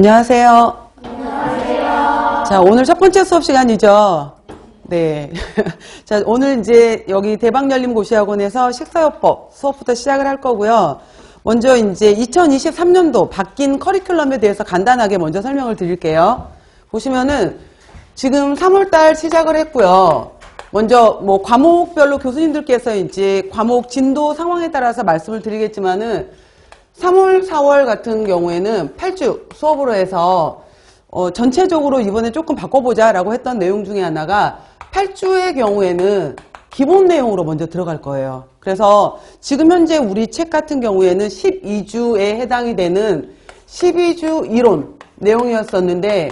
안녕하세요. 안녕하세요. 자, 오늘 첫 번째 수업 시간이죠. 네. 자, 오늘 이제 여기 대박열림고시학원에서 식사요법 수업부터 시작을 할 거고요. 먼저 이제 2023년도 바뀐 커리큘럼에 대해서 간단하게 먼저 설명을 드릴게요. 보시면은 지금 3월달 시작을 했고요. 먼저 뭐 과목별로 교수님들께서 이제 과목 진도 상황에 따라서 말씀을 드리겠지만은 3월, 4월 같은 경우에는 8주 수업으로 해서 전체적으로 이번에 조금 바꿔보자 라고 했던 내용 중에 하나가 8주의 경우에는 기본 내용으로 먼저 들어갈 거예요. 그래서 지금 현재 우리 책 같은 경우에는 12주에 해당이 되는 12주 이론 내용이었었는데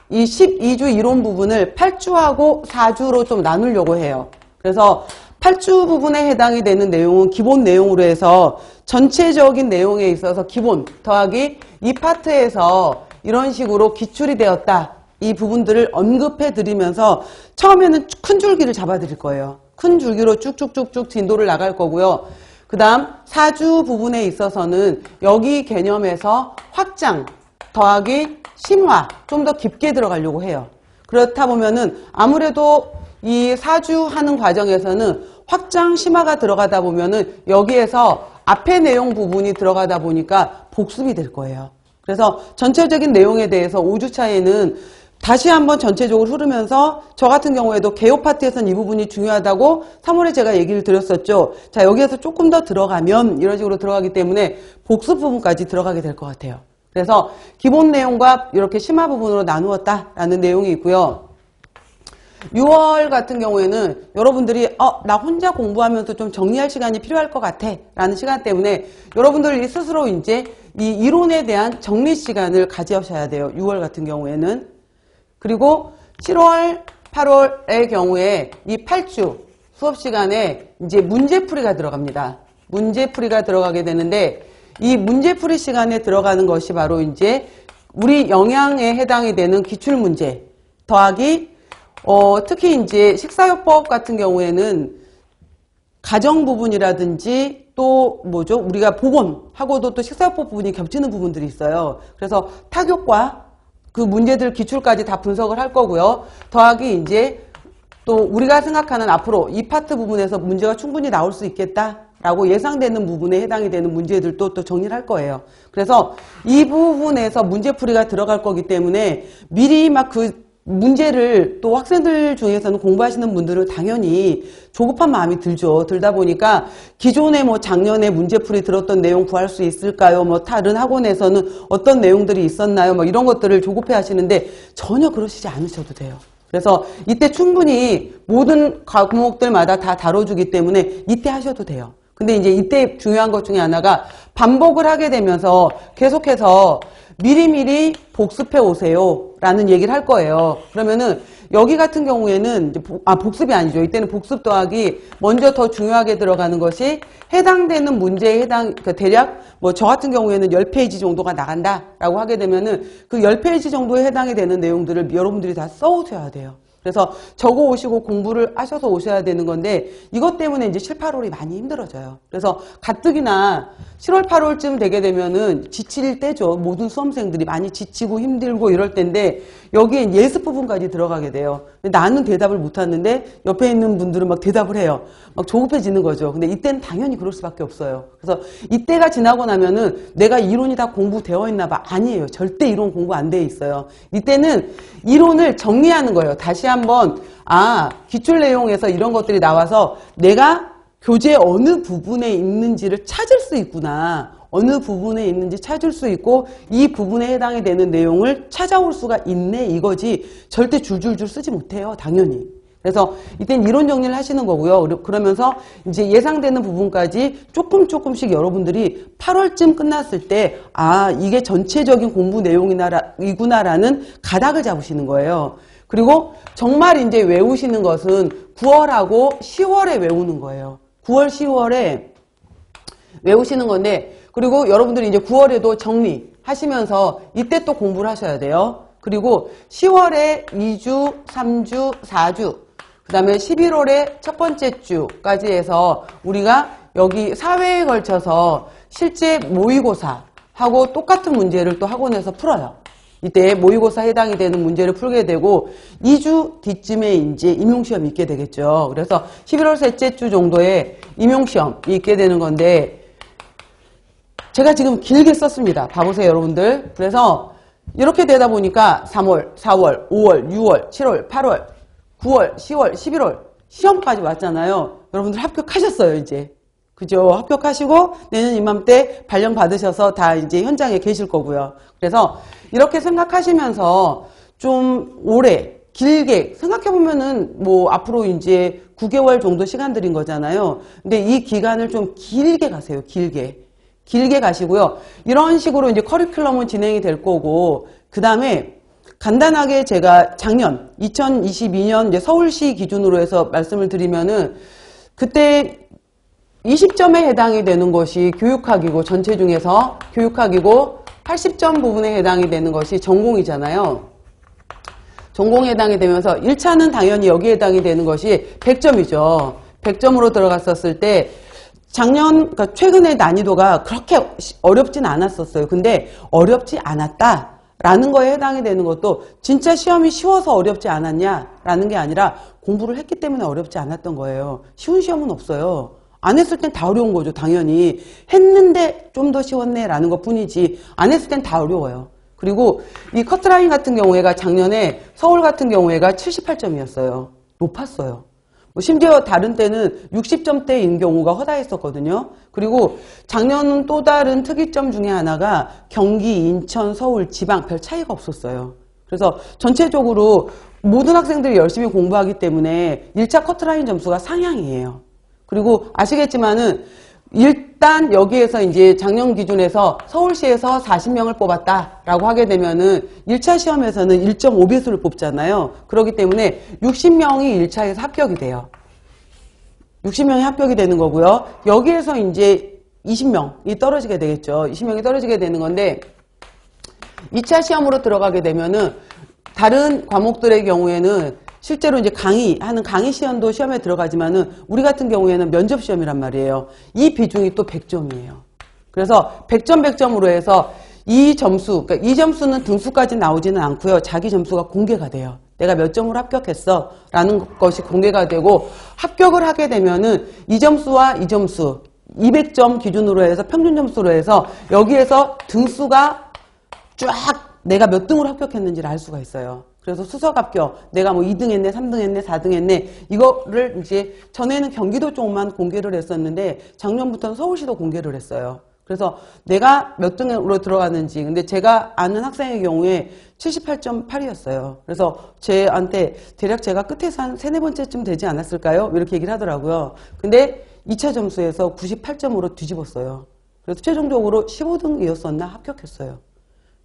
이 12주 이론 부분을 8주하고 4주로 좀 나누려고 해요. 그래서 8주 부분에 해당이 되는 내용은 기본 내용으로 해서 전체적인 내용에 있어서 기본 더하기 이 파트에서 이런 식으로 기출이 되었다. 이 부분들을 언급해 드리면서 처음에는 큰 줄기를 잡아 드릴 거예요. 큰 줄기로 쭉쭉쭉쭉 진도를 나갈 거고요. 그 다음 4주 부분에 있어서는 여기 개념에서 확장 더하기 심화 좀 더 깊게 들어가려고 해요. 그렇다 보면은 아무래도 이 4주 하는 과정에서는 확장 심화가 들어가다 보면은 여기에서 앞에 내용 부분이 들어가다 보니까 복습이 될 거예요. 그래서 전체적인 내용에 대해서 5주차에는 다시 한번 전체적으로 흐르면서 저 같은 경우에도 개요 파트에서는 이 부분이 중요하다고 3월에 제가 얘기를 드렸었죠. 자, 여기에서 조금 더 들어가면 이런 식으로 들어가기 때문에 복습 부분까지 들어가게 될 것 같아요. 그래서 기본 내용과 이렇게 심화 부분으로 나누었다라는 내용이 있고요. 6월 같은 경우에는 여러분들이 나 혼자 공부하면서 좀 정리할 시간이 필요할 것 같아 라는 시간 때문에 여러분들이 스스로 이제 이 이론에 대한 정리 시간을 가지셔야 돼요. 6월 같은 경우에는. 그리고 7월, 8월의 경우에 이 8주 수업 시간에 이제 문제풀이가 들어갑니다. 문제풀이가 들어가게 되는데 이 문제풀이 시간에 들어가는 것이 바로 이제 우리 영양에 해당이 되는 기출문제 더하기 특히 이제 식사요법 같은 경우에는 가정 부분이라든지 또 뭐죠? 우리가 보건하고도 또 식사요법 부분이 겹치는 부분들이 있어요. 그래서 타교과 그 문제들 기출까지 다 분석을 할 거고요. 더하기 이제 또 우리가 생각하는 앞으로 이 파트 부분에서 문제가 충분히 나올 수 있겠다라고 예상되는 부분에 해당이 되는 문제들도 또 정리를 할 거예요. 그래서 이 부분에서 문제풀이가 들어갈 거기 때문에 미리 막 그 문제를 또 학생들 중에서는 공부하시는 분들은 당연히 조급한 마음이 들죠. 들다 보니까 기존에 뭐 작년에 문제풀이 들었던 내용 구할 수 있을까요? 뭐 다른 학원에서는 어떤 내용들이 있었나요? 뭐 이런 것들을 조급해 하시는데 전혀 그러시지 않으셔도 돼요. 그래서 이때 충분히 모든 과목들마다 다 다뤄주기 때문에 이때 하셔도 돼요. 근데 이제 이때 중요한 것 중에 하나가 반복을 하게 되면서 계속해서 미리미리 복습해 오세요 라는 얘기를 할 거예요. 그러면은 여기 같은 경우에는 이제 복습이 아니죠. 이때는 복습 더하기 먼저 더 중요하게 들어가는 것이 해당되는 문제에 대략 뭐 저 같은 경우에는 10페이지 정도가 나간다 라고 하게 되면은 그 10페이지 정도에 해당이 되는 내용들을 여러분들이 다 써오셔야 돼요. 그래서 적어 오시고 공부를 하셔서 오셔야 되는 건데 이것 때문에 이제 7, 8월이 많이 힘들어져요. 그래서 가뜩이나 7월, 8월쯤 되게 되면은 지칠 때죠. 모든 수험생들이 많이 지치고 힘들고 이럴 때인데 여기에 예습 부분까지 들어가게 돼요. 근데 나는 대답을 못하는데 옆에 있는 분들은 막 대답을 해요. 막 조급해지는 거죠. 근데 이때는 당연히 그럴 수밖에 없어요. 그래서 이때가 지나고 나면은 내가 이론이 다 공부되어 있나 봐. 아니에요. 절대 이론 공부 안 돼 있어요. 이때는 이론을 정리하는 거예요. 다시 한번 기출 내용에서 이런 것들이 나와서 내가 교재 어느 부분에 있는지를 찾을 수 있구나. 어느 부분에 있는지 찾을 수 있고 이 부분에 해당이 되는 내용을 찾아올 수가 있네 이거지 절대 줄줄줄 쓰지 못해요. 당연히. 그래서 이땐 이론 정리를 하시는 거고요. 그러면서 이제 예상되는 부분까지 조금씩 여러분들이 8월쯤 끝났을 때 이게 전체적인 공부 내용이구나라는 가닥을 잡으시는 거예요. 그리고 정말 이제 외우시는 것은 9월하고 10월에 외우는 거예요. 9월, 10월에 외우시는 건데 그리고 여러분들이 이제 9월에도 정리하시면서 이때 또 공부를 하셔야 돼요. 그리고 10월에 2주, 3주, 4주 그 다음에 11월에 첫 번째 주까지 해서 우리가 여기 4회에 걸쳐서 실제 모의고사하고 똑같은 문제를 또 학원에서 풀어요. 이때 모의고사 해당이 되는 문제를 풀게 되고 2주 뒤쯤에 이제 임용시험이 있게 되겠죠. 그래서 11월 셋째 주 정도에 임용시험이 있게 되는 건데 제가 지금 길게 썼습니다. 봐보세요, 여러분들. 그래서 이렇게 되다 보니까 3월, 4월, 5월, 6월, 7월, 8월, 9월, 10월, 11월 시험까지 왔잖아요. 여러분들 합격하셨어요, 이제. 그죠? 합격하시고 내년 이맘때 발령 받으셔서 다 이제 현장에 계실 거고요. 그래서 이렇게 생각하시면서 좀 오래 길게 생각해보면은 뭐 앞으로 이제 9개월 정도 시간 들인 거잖아요. 근데 이 기간을 좀 길게 가세요. 길게 가시고요. 이런 식으로 이제 커리큘럼은 진행이 될 거고, 그 다음에 간단하게 제가 작년 2022년 이제 서울시 기준으로 해서 말씀을 드리면은 그때 20점에 해당이 되는 것이 교육학이고, 전체 중에서 교육학이고 80점 부분에 해당이 되는 것이 전공이잖아요. 전공에 해당이 되면서 1차는 당연히 여기에 해당이 되는 것이 100점이죠. 100점으로 들어갔었을 때 작년, 그러니까 최근의 난이도가 그렇게 어렵진 않았었어요. 근데 어렵지 않았다라는 거에 해당이 되는 것도 진짜 시험이 쉬워서 어렵지 않았냐라는 게 아니라 공부를 했기 때문에 어렵지 않았던 거예요. 쉬운 시험은 없어요. 안 했을 땐 다 어려운 거죠, 당연히. 했는데 좀 더 쉬웠네 라는 것 뿐이지 안 했을 땐 다 어려워요. 그리고 이 커트라인 같은 경우에가 작년에 서울 같은 경우에가 78점이었어요. 높았어요. 뭐 심지어 다른 때는 60점대인 경우가 허다했었거든요. 그리고 작년은 또 다른 특이점 중에 하나가 경기, 인천, 서울, 지방 별 차이가 없었어요. 그래서 전체적으로 모든 학생들이 열심히 공부하기 때문에 1차 커트라인 점수가 상향이에요. 그리고 아시겠지만은 일단 여기에서 이제 작년 기준에서 서울시에서 40명을 뽑았다라고 하게 되면은 1차 시험에서는 1.5배수를 뽑잖아요. 그렇기 때문에 60명이 1차에서 합격이 돼요. 60명이 합격이 되는 거고요. 여기에서 이제 20명이 떨어지게 되겠죠. 20명이 떨어지게 되는 건데 2차 시험으로 들어가게 되면은 다른 과목들의 경우에는 실제로 이제 강의하는 강의 시험도 시험에 들어가지만은 우리 같은 경우에는 면접 시험이란 말이에요. 이 비중이 또 100점이에요. 그래서 100점 100점으로 해서 이 점수, 그러니까 이 점수는 등수까지 나오지는 않고요. 자기 점수가 공개가 돼요. 내가 몇 점으로 합격했어 라는 것이 공개가 되고 합격을 하게 되면은 이 점수와 이 점수 200점 기준으로 해서 평균 점수로 해서 여기에서 등수가 쫙 내가 몇 등으로 합격했는지를 알 수가 있어요. 그래서 수석 합격, 내가 뭐 2등 했네, 3등 했네, 4등 했네, 이거를 이제 전에는 경기도 쪽만 공개를 했었는데 작년부터는 서울시도 공개를 했어요. 그래서 내가 몇 등으로 들어갔는지, 근데 제가 아는 학생의 경우에 78.8이었어요. 그래서 쟤한테 대략 제가 끝에서 한 3, 4번째쯤 되지 않았을까요? 이렇게 얘기를 하더라고요. 근데 2차 점수에서 98점으로 뒤집었어요. 그래서 최종적으로 15등이었었나 합격했어요.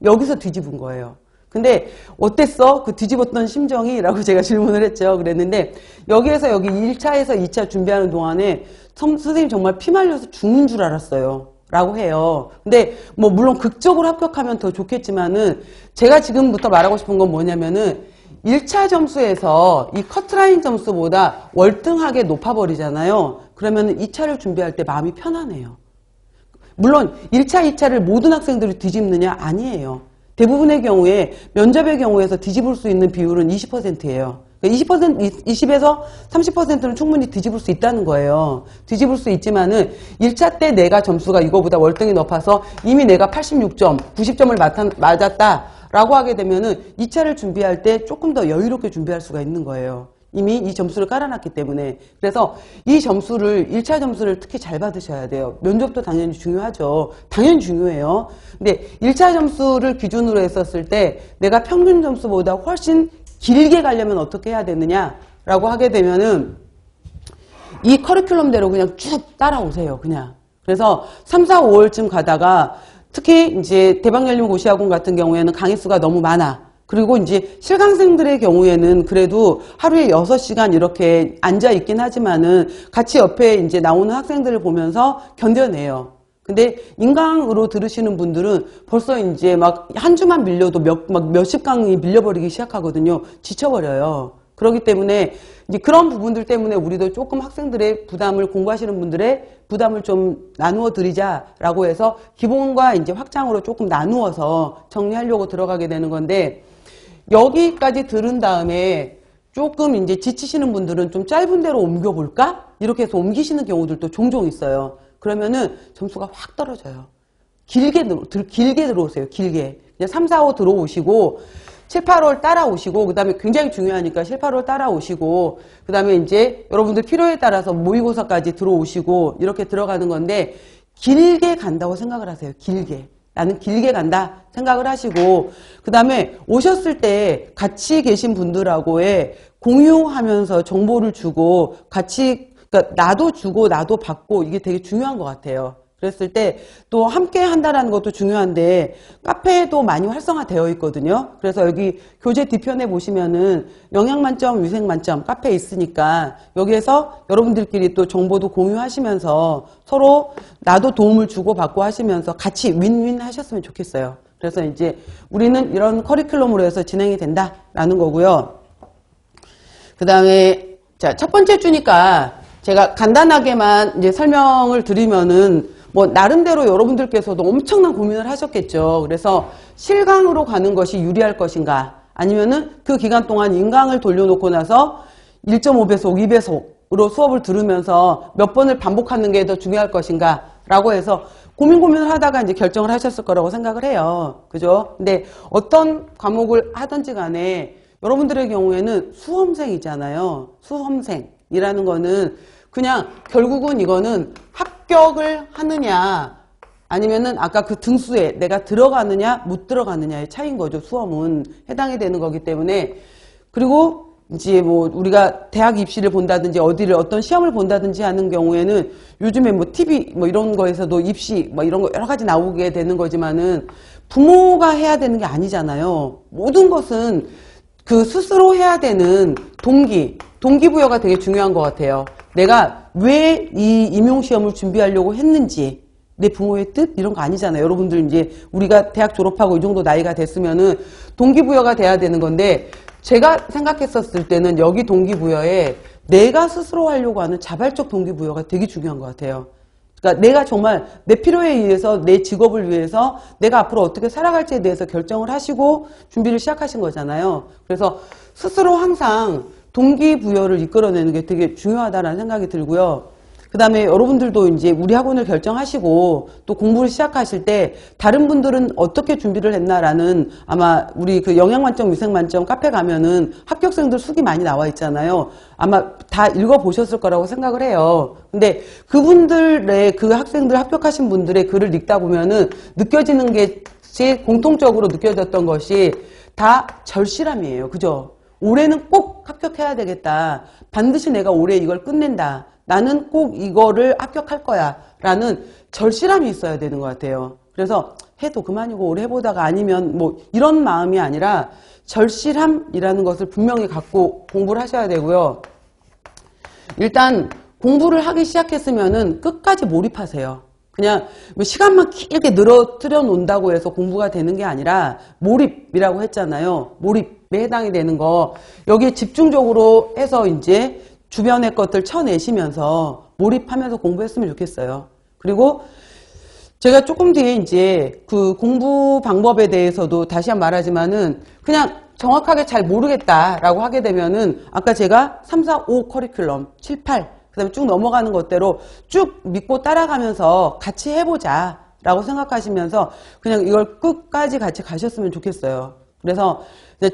여기서 뒤집은 거예요. 근데 어땠어? 그 뒤집었던 심정이? 라고 제가 질문을 했죠. 그랬는데 여기에서 여기 1차에서 2차 준비하는 동안에 선생님 정말 피 말려서 죽는 줄 알았어요. 라고 해요. 근데 뭐 물론 극적으로 합격하면 더 좋겠지만은 제가 지금부터 말하고 싶은 건 뭐냐면은 1차 점수에서 이 커트라인 점수보다 월등하게 높아버리잖아요. 그러면 2차를 준비할 때 마음이 편안해요. 물론 1차, 2차를 모든 학생들이 뒤집느냐? 아니에요. 대부분의 경우에 면접의 경우에서 뒤집을 수 있는 비율은 20%예요. 20에서 30%는 충분히 뒤집을 수 있다는 거예요. 뒤집을 수 있지만은 1차 때 내가 점수가 이거보다 월등히 높아서 이미 내가 86점, 90점을 맞았다라고 하게 되면은 2차를 준비할 때 조금 더 여유롭게 준비할 수가 있는 거예요. 이미 이 점수를 깔아놨기 때문에. 그래서 이 점수를 1차 점수를 특히 잘 받으셔야 돼요. 면접도 당연히 중요하죠. 당연히 중요해요. 근데 1차 점수를 기준으로 했었을 때 내가 평균 점수보다 훨씬 길게 가려면 어떻게 해야 되느냐라고 하게 되면은 이 커리큘럼대로 그냥 쭉 따라오세요. 그냥. 그래서 3, 4, 5월쯤 가다가 특히 이제 대박열린 고시학원 같은 경우에는 강의 수가 너무 많아. 그리고 이제 실강생들의 경우에는 그래도 하루에 6시간 이렇게 앉아 있긴 하지만은 같이 옆에 이제 나오는 학생들을 보면서 견뎌내요. 근데 인강으로 들으시는 분들은 벌써 이제 막 한 주만 밀려도 막 몇십 강이 밀려버리기 시작하거든요. 지쳐버려요. 그렇기 때문에 이제 그런 부분들 때문에 우리도 조금 학생들의 부담을, 공부하시는 분들의 부담을 좀 나누어 드리자라고 해서 기본과 이제 확장으로 조금 나누어서 정리하려고 들어가게 되는 건데, 여기까지 들은 다음에 조금 이제 지치시는 분들은 좀 짧은 데로 옮겨볼까? 이렇게 해서 옮기시는 경우들도 종종 있어요. 그러면은 점수가 확 떨어져요. 길게 들어오세요. 길게. 그냥 3, 4, 5 들어오시고, 7, 8월 따라오시고, 그 다음에 굉장히 중요하니까 7, 8월 따라오시고, 그 다음에 이제 여러분들 필요에 따라서 모의고사까지 들어오시고, 이렇게 들어가는 건데, 길게 간다고 생각을 하세요. 길게. 나는 길게 간다 생각을 하시고, 그 다음에 오셨을 때 같이 계신 분들하고의 공유하면서 정보를 주고, 같이, 그러니까 나도 주고 나도 받고, 이게 되게 중요한 것 같아요. 그랬을 때 또 함께 한다라는 것도 중요한데, 카페도 많이 활성화되어 있거든요. 그래서 여기 교재 뒤편에 보시면은 영양만점, 위생만점 카페 있으니까 여기에서 여러분들끼리 또 정보도 공유하시면서 서로 나도 도움을 주고 받고 하시면서 같이 윈윈 하셨으면 좋겠어요. 그래서 이제 우리는 이런 커리큘럼으로 해서 진행이 된다라는 거고요. 그 다음에 자, 첫 번째 주니까 제가 간단하게만 이제 설명을 드리면은, 뭐 나름대로 여러분들께서도 엄청난 고민을 하셨겠죠. 그래서 실강으로 가는 것이 유리할 것인가, 아니면은 그 기간 동안 인강을 돌려놓고 나서 1.5배속, 2배속으로 수업을 들으면서 몇 번을 반복하는 게 더 중요할 것인가 라고 해서 고민을 하다가 이제 결정을 하셨을 거라고 생각을 해요. 그죠? 근데 어떤 과목을 하든지 간에 여러분들의 경우에는 수험생이잖아요. 수험생이라는 거는 그냥 결국은 이거는 합격을 하느냐, 아니면은 아까 그 등수에 내가 들어가느냐 못 들어가느냐의 차이인 거죠. 수험은 해당이 되는 거기 때문에. 그리고 이제 뭐 우리가 대학 입시를 본다든지 어디를 어떤 시험을 본다든지 하는 경우에는 요즘에 뭐 TV 뭐 이런 거에서도 입시 뭐 이런 거 여러 가지 나오게 되는 거지만은 부모가 해야 되는 게 아니잖아요. 모든 것은 그 스스로 해야 되는 동기부여가 되게 중요한 것 같아요. 내가 왜 이 임용시험을 준비하려고 했는지, 내 부모의 뜻? 이런 거 아니잖아요. 여러분들 이제 우리가 대학 졸업하고 이 정도 나이가 됐으면은 동기부여가 돼야 되는 건데, 제가 생각했었을 때는 여기 동기부여에 내가 스스로 하려고 하는 자발적 동기부여가 되게 중요한 것 같아요. 그러니까 내가 정말 내 필요에 의해서, 내 직업을 위해서 내가 앞으로 어떻게 살아갈지에 대해서 결정을 하시고 준비를 시작하신 거잖아요. 그래서 스스로 항상 동기부여를 이끌어내는 게 되게 중요하다라는 생각이 들고요. 그 다음에 여러분들도 이제 우리 학원을 결정하시고 또 공부를 시작하실 때 다른 분들은 어떻게 준비를 했나라는, 아마 우리 그 영양만점, 위생만점 카페 가면은 합격생들 수기 많이 나와 있잖아요. 아마 다 읽어보셨을 거라고 생각을 해요. 근데 그분들의, 그 학생들 합격하신 분들의 글을 읽다 보면은 느껴지는 게, 공통적으로 느껴졌던 것이 다 절실함이에요. 그죠? 올해는 꼭 합격해야 되겠다. 반드시 내가 올해 이걸 끝낸다. 나는 꼭 이거를 합격할 거야. 라는 절실함이 있어야 되는 것 같아요. 그래서 해도 그만이고 올해 해보다가 아니면 뭐 이런 마음이 아니라 절실함이라는 것을 분명히 갖고 공부를 하셔야 되고요. 일단 공부를 하기 시작했으면은 끝까지 몰입하세요. 그냥 뭐 시간만 길게 늘어뜨려 놓는다고 해서 공부가 되는 게 아니라 몰입이라고 했잖아요. 몰입에 해당이 되는 거, 여기에 집중적으로 해서 이제 주변의 것들 쳐내시면서 몰입하면서 공부했으면 좋겠어요. 그리고 제가 조금 뒤에 이제 그 공부 방법에 대해서도 다시 한번 말하지만은, 그냥 정확하게 잘 모르겠다라고 하게 되면은 아까 제가 3, 4, 5 커리큘럼 7, 8 그 다음에 쭉 넘어가는 것대로 쭉 믿고 따라가면서 같이 해보자 라고 생각하시면서 그냥 이걸 끝까지 같이 가셨으면 좋겠어요. 그래서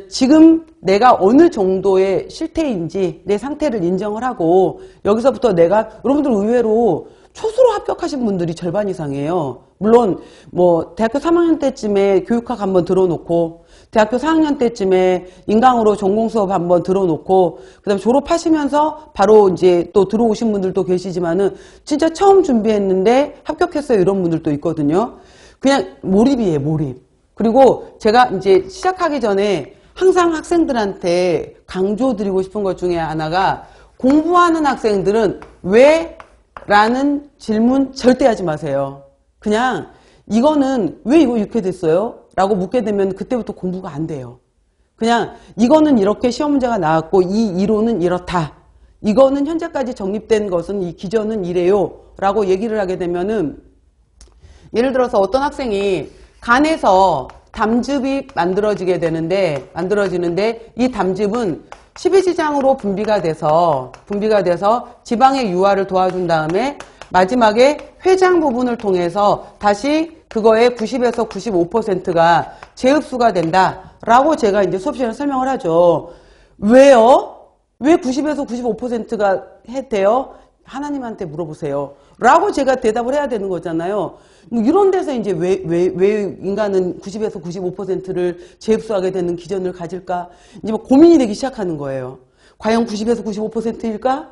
지금 내가 어느 정도의 실태인지 내 상태를 인정을 하고, 여기서부터 내가, 여러분들 의외로 초수로 합격하신 분들이 절반 이상이에요. 물론 뭐 대학교 3학년 때쯤에 교육학 한번 들어놓고, 대학교 4학년 때쯤에 인강으로 전공 수업 한번 들어놓고, 그다음에 졸업하시면서 바로 이제 또 들어오신 분들도 계시지만은 진짜 처음 준비했는데 합격했어요, 이런 분들도 있거든요. 그냥 몰입이에요, 몰입. 그리고 제가 이제 시작하기 전에 항상 학생들한테 강조드리고 싶은 것 중에 하나가, 공부하는 학생들은 왜? 라는 질문 절대 하지 마세요. 그냥 이거는 왜 이거 이렇게 됐어요? 라고 묻게 되면 그때부터 공부가 안 돼요. 그냥 이거는 이렇게 시험 문제가 나왔고 이 이론은 이렇다. 이거는 현재까지 정립된 것은 이 기전은 이래요. 라고 얘기를 하게 되면은 예를 들어서 어떤 학생이 간에서 담즙이 만들어지는데 이 담즙은 십이지장으로 분비가 돼서 지방의 유화를 도와준 다음에 마지막에 회장 부분을 통해서 다시 그거의 90에서 95%가 재흡수가 된다라고 제가 이제 수업 시간에 설명을 하죠. 왜요? 왜 90에서 95%가 돼요? 하나님한테 물어보세요. 라고 제가 대답을 해야 되는 거잖아요. 뭐 이런 데서 이제 왜 인간은 90에서 95%를 재흡수하게 되는 기전을 가질까? 이제 뭐 고민이 되기 시작하는 거예요. 과연 90에서 95%일까?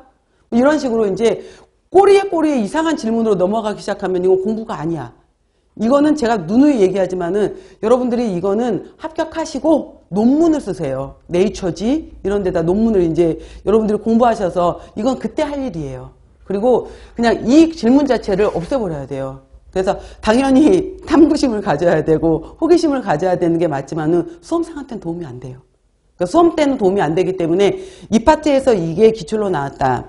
이런 식으로 이제 꼬리에 이상한 질문으로 넘어가기 시작하면 이건 공부가 아니야. 이거는 제가 누누이 얘기하지만은 여러분들이 이거는 합격하시고 논문을 쓰세요. 네이처지 이런 데다 논문을 이제 여러분들이 공부하셔서 이건 그때 할 일이에요. 그리고 그냥 이 질문 자체를 없애버려야 돼요. 그래서 당연히 탐구심을 가져야 되고 호기심을 가져야 되는 게 맞지만은 수험생한테는 도움이 안 돼요. 그러니까 수험 때는 도움이 안 되기 때문에 이 파트에서 이게 기출로 나왔다.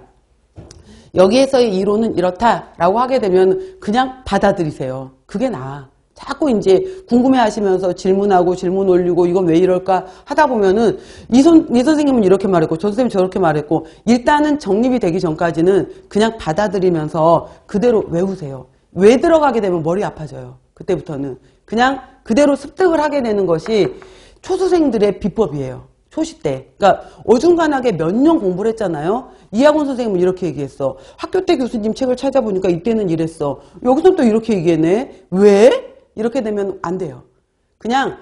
여기에서의 이론은 이렇다라고 하게 되면 그냥 받아들이세요. 그게 나아. 자꾸 이제 궁금해 하시면서 질문하고 질문 올리고 이건 왜 이럴까 하다 보면은 이 선생님은 이렇게 말했고 저 선생님은 저렇게 말했고 일단은 정립이 되기 전까지는 그냥 받아들이면서 그대로 외우세요. 왜 들어가게 되면 머리 아파져요. 그때부터는. 그냥 그대로 습득을 하게 되는 것이 초수생들의 비법이에요. 초시 때. 그러니까 어중간하게 몇 년 공부를 했잖아요. 이학원 선생님은 이렇게 얘기했어. 학교 때 교수님 책을 찾아보니까 이때는 이랬어. 여기서 또 이렇게 얘기했네. 왜? 이렇게 되면 안 돼요. 그냥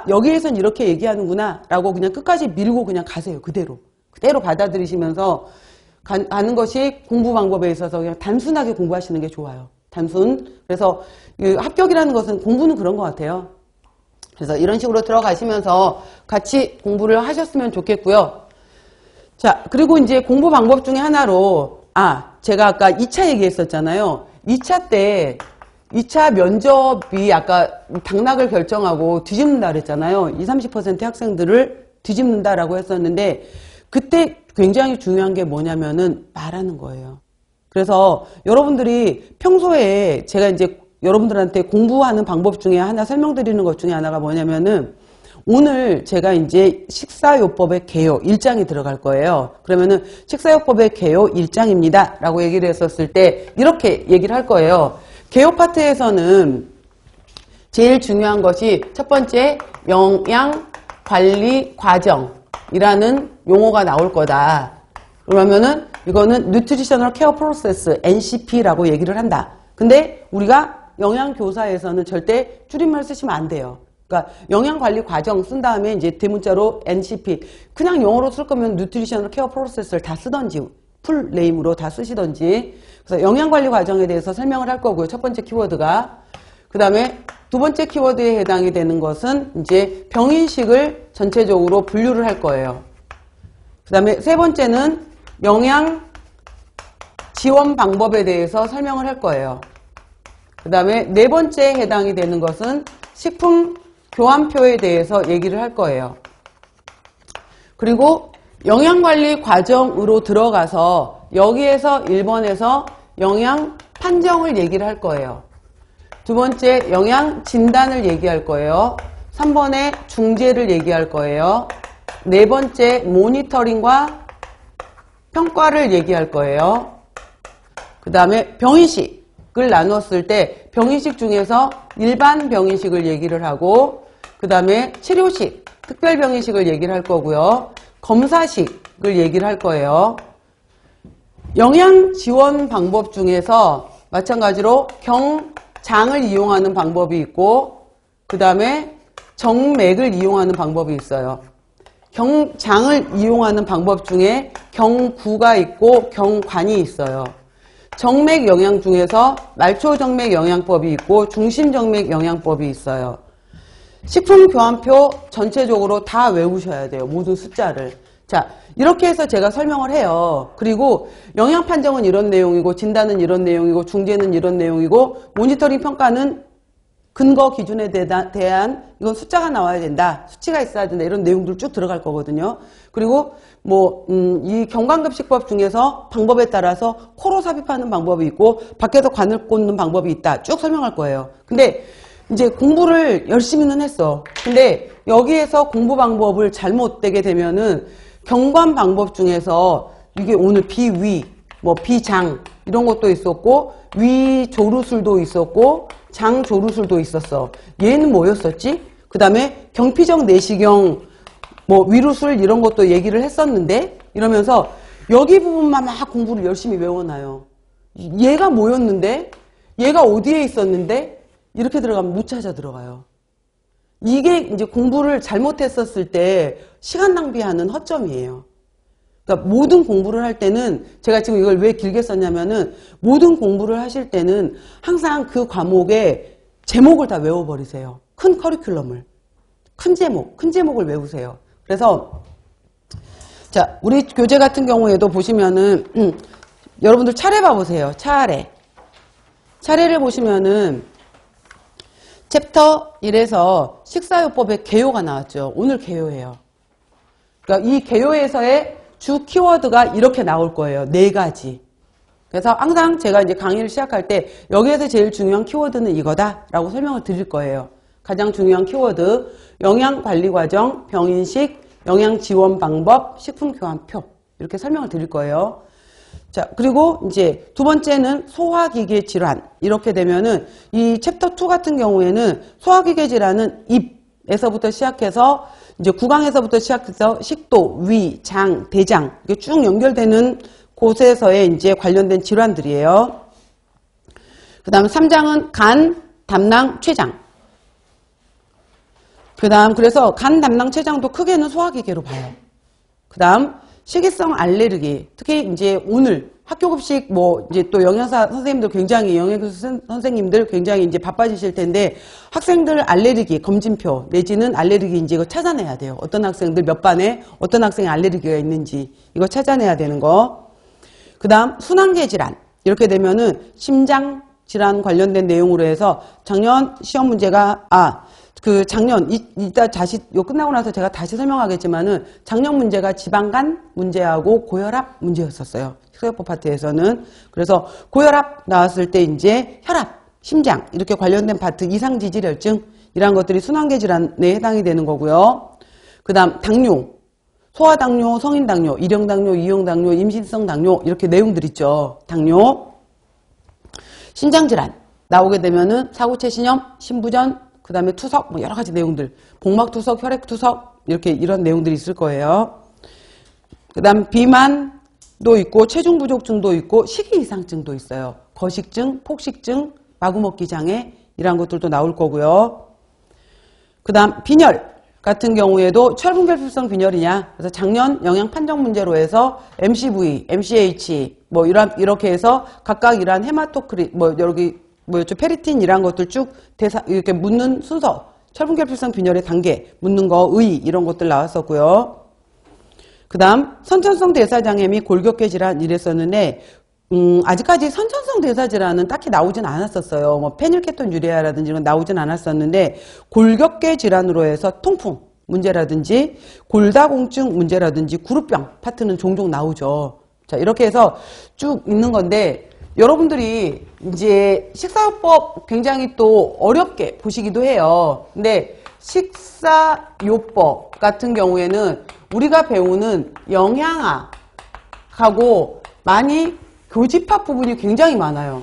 여기에선 이렇게 얘기하는구나 라고 그냥 끝까지 밀고 그냥 가세요. 그대로 받아들이시면서 가는 것이 공부 방법에 있어서 그냥 단순하게 공부하시는 게 좋아요. 단순. 그래서 합격이라는 것은 공부는 그런 것 같아요. 그래서 이런 식으로 들어가시면서 같이 공부를 하셨으면 좋겠고요. 자, 그리고 이제 공부 방법 중에 하나로 제가 아까 2차 얘기했었잖아요. 2차 때 2차 면접이 아까 당락을 결정하고 뒤집는다 그랬잖아요. 20-30%의 학생들을 뒤집는다라고 했었는데 그때 굉장히 중요한 게 뭐냐면은 말하는 거예요. 그래서 여러분들이 평소에 제가 이제 여러분들한테 공부하는 방법 중에 하나 설명드리는 것 중에 하나가 뭐냐면은 오늘 제가 이제 식사요법의 개요 1장이 들어갈 거예요. 그러면은 식사요법의 개요 1장입니다. 라고 얘기를 했었을 때 이렇게 얘기를 할 거예요. 개요 파트에서는 제일 중요한 것이 첫 번째 영양관리 과정이라는 용어가 나올 거다. 그러면은 이거는 Nutritional Care Process, NCP라고 얘기를 한다. 근데 우리가 영양교사에서는 절대 줄임말 쓰시면 안 돼요. 그러니까 영양관리 과정 쓴 다음에 이제 대문자로 NCP. 그냥 영어로 쓸 거면 Nutritional Care Process를 다 쓰던지, 풀 네임으로 다 쓰시던지. 그래서 영양관리 과정에 대해서 설명을 할 거고요. 첫 번째 키워드가. 그 다음에 두 번째 키워드에 해당이 되는 것은 이제 병인식을 전체적으로 분류를 할 거예요. 그 다음에 세 번째는 영양 지원 방법에 대해서 설명을 할 거예요. 그 다음에 네 번째에 해당이 되는 것은 식품 교환표에 대해서 얘기를 할 거예요. 그리고 영양관리 과정으로 들어가서 여기에서 1번에서 영양 판정을 얘기를 할 거예요. 두 번째 영양 진단을 얘기할 거예요. 3번에 중재를 얘기할 거예요. 네 번째 모니터링과 평가를 얘기할 거예요. 그 다음에 병인식을 나눴을 때 병인식 중에서 일반 병인식을 얘기를 하고 그 다음에 치료식, 특별병인식을 얘기를 할 거고요. 검사식을 얘기를 할 거예요. 영양 지원 방법 중에서 마찬가지로 경장을 이용하는 방법이 있고 그 다음에 정맥을 이용하는 방법이 있어요. 경장을 이용하는 방법 중에 경구가 있고 경관이 있어요. 정맥 영양 중에서 말초정맥 영양법이 있고 중심정맥 영양법이 있어요. 식품교환표 전체적으로 다 외우셔야 돼요. 모든 숫자를. 자, 이렇게 해서 제가 설명을 해요. 그리고 영양판정은 이런 내용이고 진단은 이런 내용이고 중재는 이런 내용이고 모니터링 평가는 근거 기준에 대한 이건 숫자가 나와야 된다. 수치가 있어야 된다. 이런 내용들 쭉 들어갈 거거든요. 그리고 이 경관급식법 중에서 방법에 따라서 코로 삽입하는 방법이 있고 밖에서 관을 꽂는 방법이 있다. 쭉 설명할 거예요. 근데 이제 공부를 열심히는 했어. 근데 여기에서 공부 방법을 잘못되게 되면은 경관 방법 중에서 이게 오늘 비위, 비장 이런 것도 있었고 위조루술도 있었고 장조루술도 있었어. 얘는 뭐였었지? 그 다음에 경피적 내시경 위루술 이런 것도 얘기를 했었는데 이러면서 여기 부분만 막 공부를 열심히 외워놔요. 얘가 뭐였는데? 얘가 어디에 있었는데? 이렇게 들어가면 못 찾아 들어가요. 이게 이제 공부를 잘못했었을 때 시간 낭비하는 허점이에요. 그러니까 모든 공부를 할 때는 제가 지금 이걸 왜 길게 썼냐면은 모든 공부를 하실 때는 항상 그 과목의 제목을 다 외워버리세요. 큰 커리큘럼을. 큰 제목을 외우세요. 그래서 자, 우리 교재 같은 경우에도 보시면은 여러분들 차례 봐보세요. 차례를 보시면은 챕터 1에서 식사요법의 개요가 나왔죠. 오늘 개요예요. 그러니까 이 개요에서의 주 키워드가 이렇게 나올 거예요. 4가지. 그래서 항상 제가 이제 강의를 시작할 때 여기에서 제일 중요한 키워드는 이거다라고 설명을 드릴 거예요. 가장 중요한 키워드, 영양관리과정, 병인식, 영양지원방법, 식품교환표 이렇게 설명을 드릴 거예요. 자, 그리고 이제 두 번째는 소화기계 질환. 이렇게 되면은 이 챕터 2 같은 경우에는 소화기계 질환은 입에서부터 시작해서 이제 구강에서부터 시작해서 식도, 위, 장, 대장 이게 쭉 연결되는 곳에서의 이제 관련된 질환들이에요. 그 다음 3장은 간, 담낭, 췌장. 그 다음 그래서 간, 담낭, 췌장도 크게는 소화기계로 봐요. 그 다음 식이성 알레르기. 특히 이제 오늘 학교급식 이제 또 영양사 선생님들 굉장히 영양교수 선생님들 굉장히 이제 바빠지실 텐데 학생들 알레르기 검진표 내지는 알레르기인지 이거 찾아내야 돼요. 어떤 학생들 몇 반에 어떤 학생이 알레르기가 있는지 이거 찾아내야 되는 거. 그 다음 순환계 질환. 이렇게 되면은 심장 질환 관련된 내용으로 해서 작년 시험 문제가 작년 이따 다시 요 끝나고 나서 제가 다시 설명하겠지만은 작년 문제가 지방간 문제하고 고혈압 문제였었어요. 식사요법 파트에서는. 그래서 고혈압 나왔을 때 이제 혈압, 심장 이렇게 관련된 파트 이상지질혈증 이런 것들이 순환계 질환에 해당이 되는 거고요. 그다음 당뇨, 소아당뇨, 성인당뇨, 일형당뇨, 이형당뇨, 임신성 당뇨 이렇게 내용들 있죠. 당뇨, 신장질환 나오게 되면은 사고체신염, 신부전 그 다음에 투석, 여러 가지 내용들. 복막투석, 혈액투석, 이런 내용들이 있을 거예요. 그 다음 비만도 있고, 체중부족증도 있고, 식이이상증도 있어요. 거식증, 폭식증, 마구먹기 장애, 이런 것들도 나올 거고요. 그 다음 빈혈 같은 경우에도 철분결핍성 빈혈이냐. 그래서 작년 영양판정 문제로 해서 MCV, MCH, 이렇게 해서 각각 이러한 헤마토크릿, 페리틴 이런 것들 쭉 이렇게 묻는 순서, 철분결핍성 빈혈의 단계, 묻는 거, 이런 것들 나왔었고요. 그 다음, 선천성 대사장애 및 골격계 질환 이랬었는데, 아직까지 선천성 대사질환은 딱히 나오진 않았었어요. 페닐케톤 유레아라든지 이런 건 나오진 않았었는데, 골격계 질환으로 해서 통풍 문제라든지, 골다공증 문제라든지, 구루병 파트는 종종 나오죠. 자, 이렇게 해서 쭉 있는 건데, 여러분들이 이제 식사요법 굉장히 또 어렵게 보시기도 해요. 근데 식사요법 같은 경우에는 우리가 배우는 영양학하고 많이 교집합 부분이 굉장히 많아요.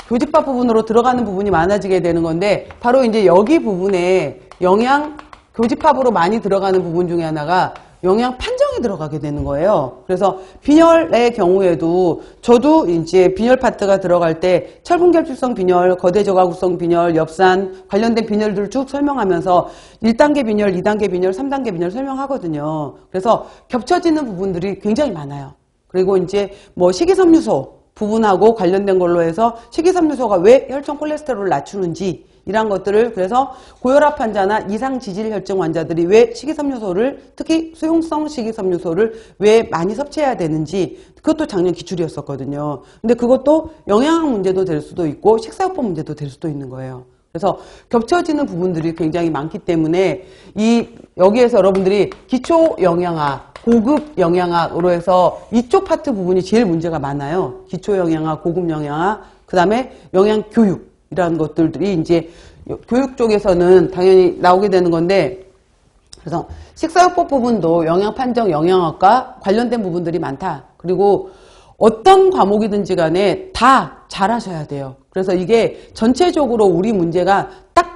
교집합 부분으로 들어가는 부분이 많아지게 되는 건데 바로 이제 여기 부분에 영양 교집합으로 많이 들어가는 부분 중에 하나가 영양 판정이 들어가게 되는 거예요. 그래서 빈혈의 경우에도 저도 이제 빈혈 파트가 들어갈 때 철분결핍성 빈혈, 거대저하구성 빈혈, 엽산 관련된 빈혈들을 쭉 설명하면서 1단계 빈혈, 2단계 빈혈, 3단계 빈혈 설명하거든요. 그래서 겹쳐지는 부분들이 굉장히 많아요. 그리고 이제 식이섬유소 부분하고 관련된 걸로 해서 식이섬유소가 왜 혈청 콜레스테롤을 낮추는지 이런 것들을 그래서 고혈압 환자나 이상지질혈증 환자들이 왜 식이섬유소를 특히 수용성 식이섬유소를 왜 많이 섭취해야 되는지 그것도 작년 기출이었었거든요. 근데 그것도 영양학 문제도 될 수도 있고 식사요법 문제도 될 수도 있는 거예요. 그래서 겹쳐지는 부분들이 굉장히 많기 때문에 여기에서 여러분들이 기초 영양학, 고급 영양학으로 해서 이쪽 파트 부분이 제일 문제가 많아요. 기초 영양학, 고급 영양학, 그 다음에 영양교육이라는 것들이 이제 교육 쪽에서는 당연히 나오게 되는 건데, 그래서 식사요법 부분도 영양판정, 영양학과 관련된 부분들이 많다. 그리고 어떤 과목이든지 간에 다 잘하셔야 돼요. 그래서 이게 전체적으로 우리 문제가 딱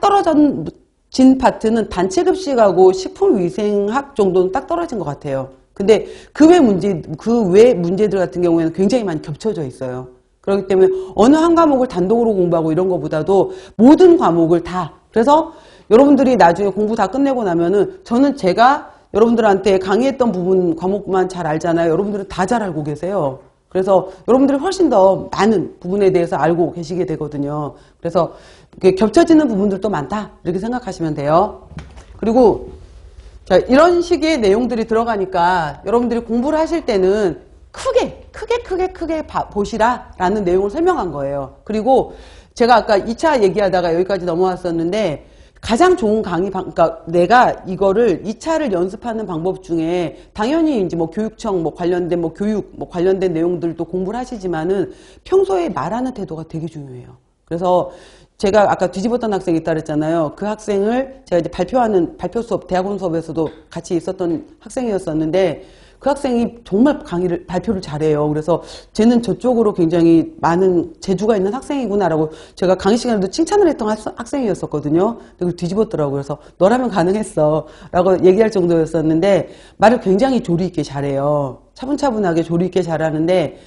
떨어진 파트는 단체급식하고 식품위생학 정도는 딱 떨어진 것 같아요. 근데 그 외 문제들 같은 경우에는 굉장히 많이 겹쳐져 있어요. 그렇기 때문에 어느 한 과목을 단독으로 공부하고 이런 것보다도 모든 과목을 다, 그래서 여러분들이 나중에 공부 다 끝내고 나면은 저는 제가 여러분들한테 강의했던 부분 과목만 잘 알잖아요. 여러분들은 다 잘 알고 계세요. 그래서 여러분들이 훨씬 더 많은 부분에 대해서 알고 계시게 되거든요. 그래서 겹쳐지는 부분들도 많다, 이렇게 생각하시면 돼요. 그리고 자, 이런 식의 내용들이 들어가니까 여러분들이 공부를 하실 때는 크게 보시라 라는 내용을 설명한 거예요. 그리고 제가 아까 2차 얘기하다가 여기까지 넘어왔었는데, 가장 좋은 그러니까 내가 이거를 2차를 연습하는 방법 중에 당연히 이제 뭐 교육청 관련된 교육 관련된 내용들도 공부를 하시지만은 평소에 말하는 태도가 되게 중요해요. 그래서 제가 아까 뒤집었던 학생이 있다 그랬잖아요. 그 학생을 제가 이제 발표 수업, 대학원 수업에서도 같이 있었던 학생이었었는데, 그 학생이 정말 발표를 잘해요. 그래서 쟤는 저쪽으로 굉장히 많은 재주가 있는 학생이구나라고 제가 강의 시간에도 칭찬을 했던 학생이었었거든요. 그걸 뒤집었더라고요. 그래서 너라면 가능했어 라고 얘기할 정도였었는데, 말을 굉장히 조리 있게 잘해요. 차분차분하게 조리 있게 잘하는데,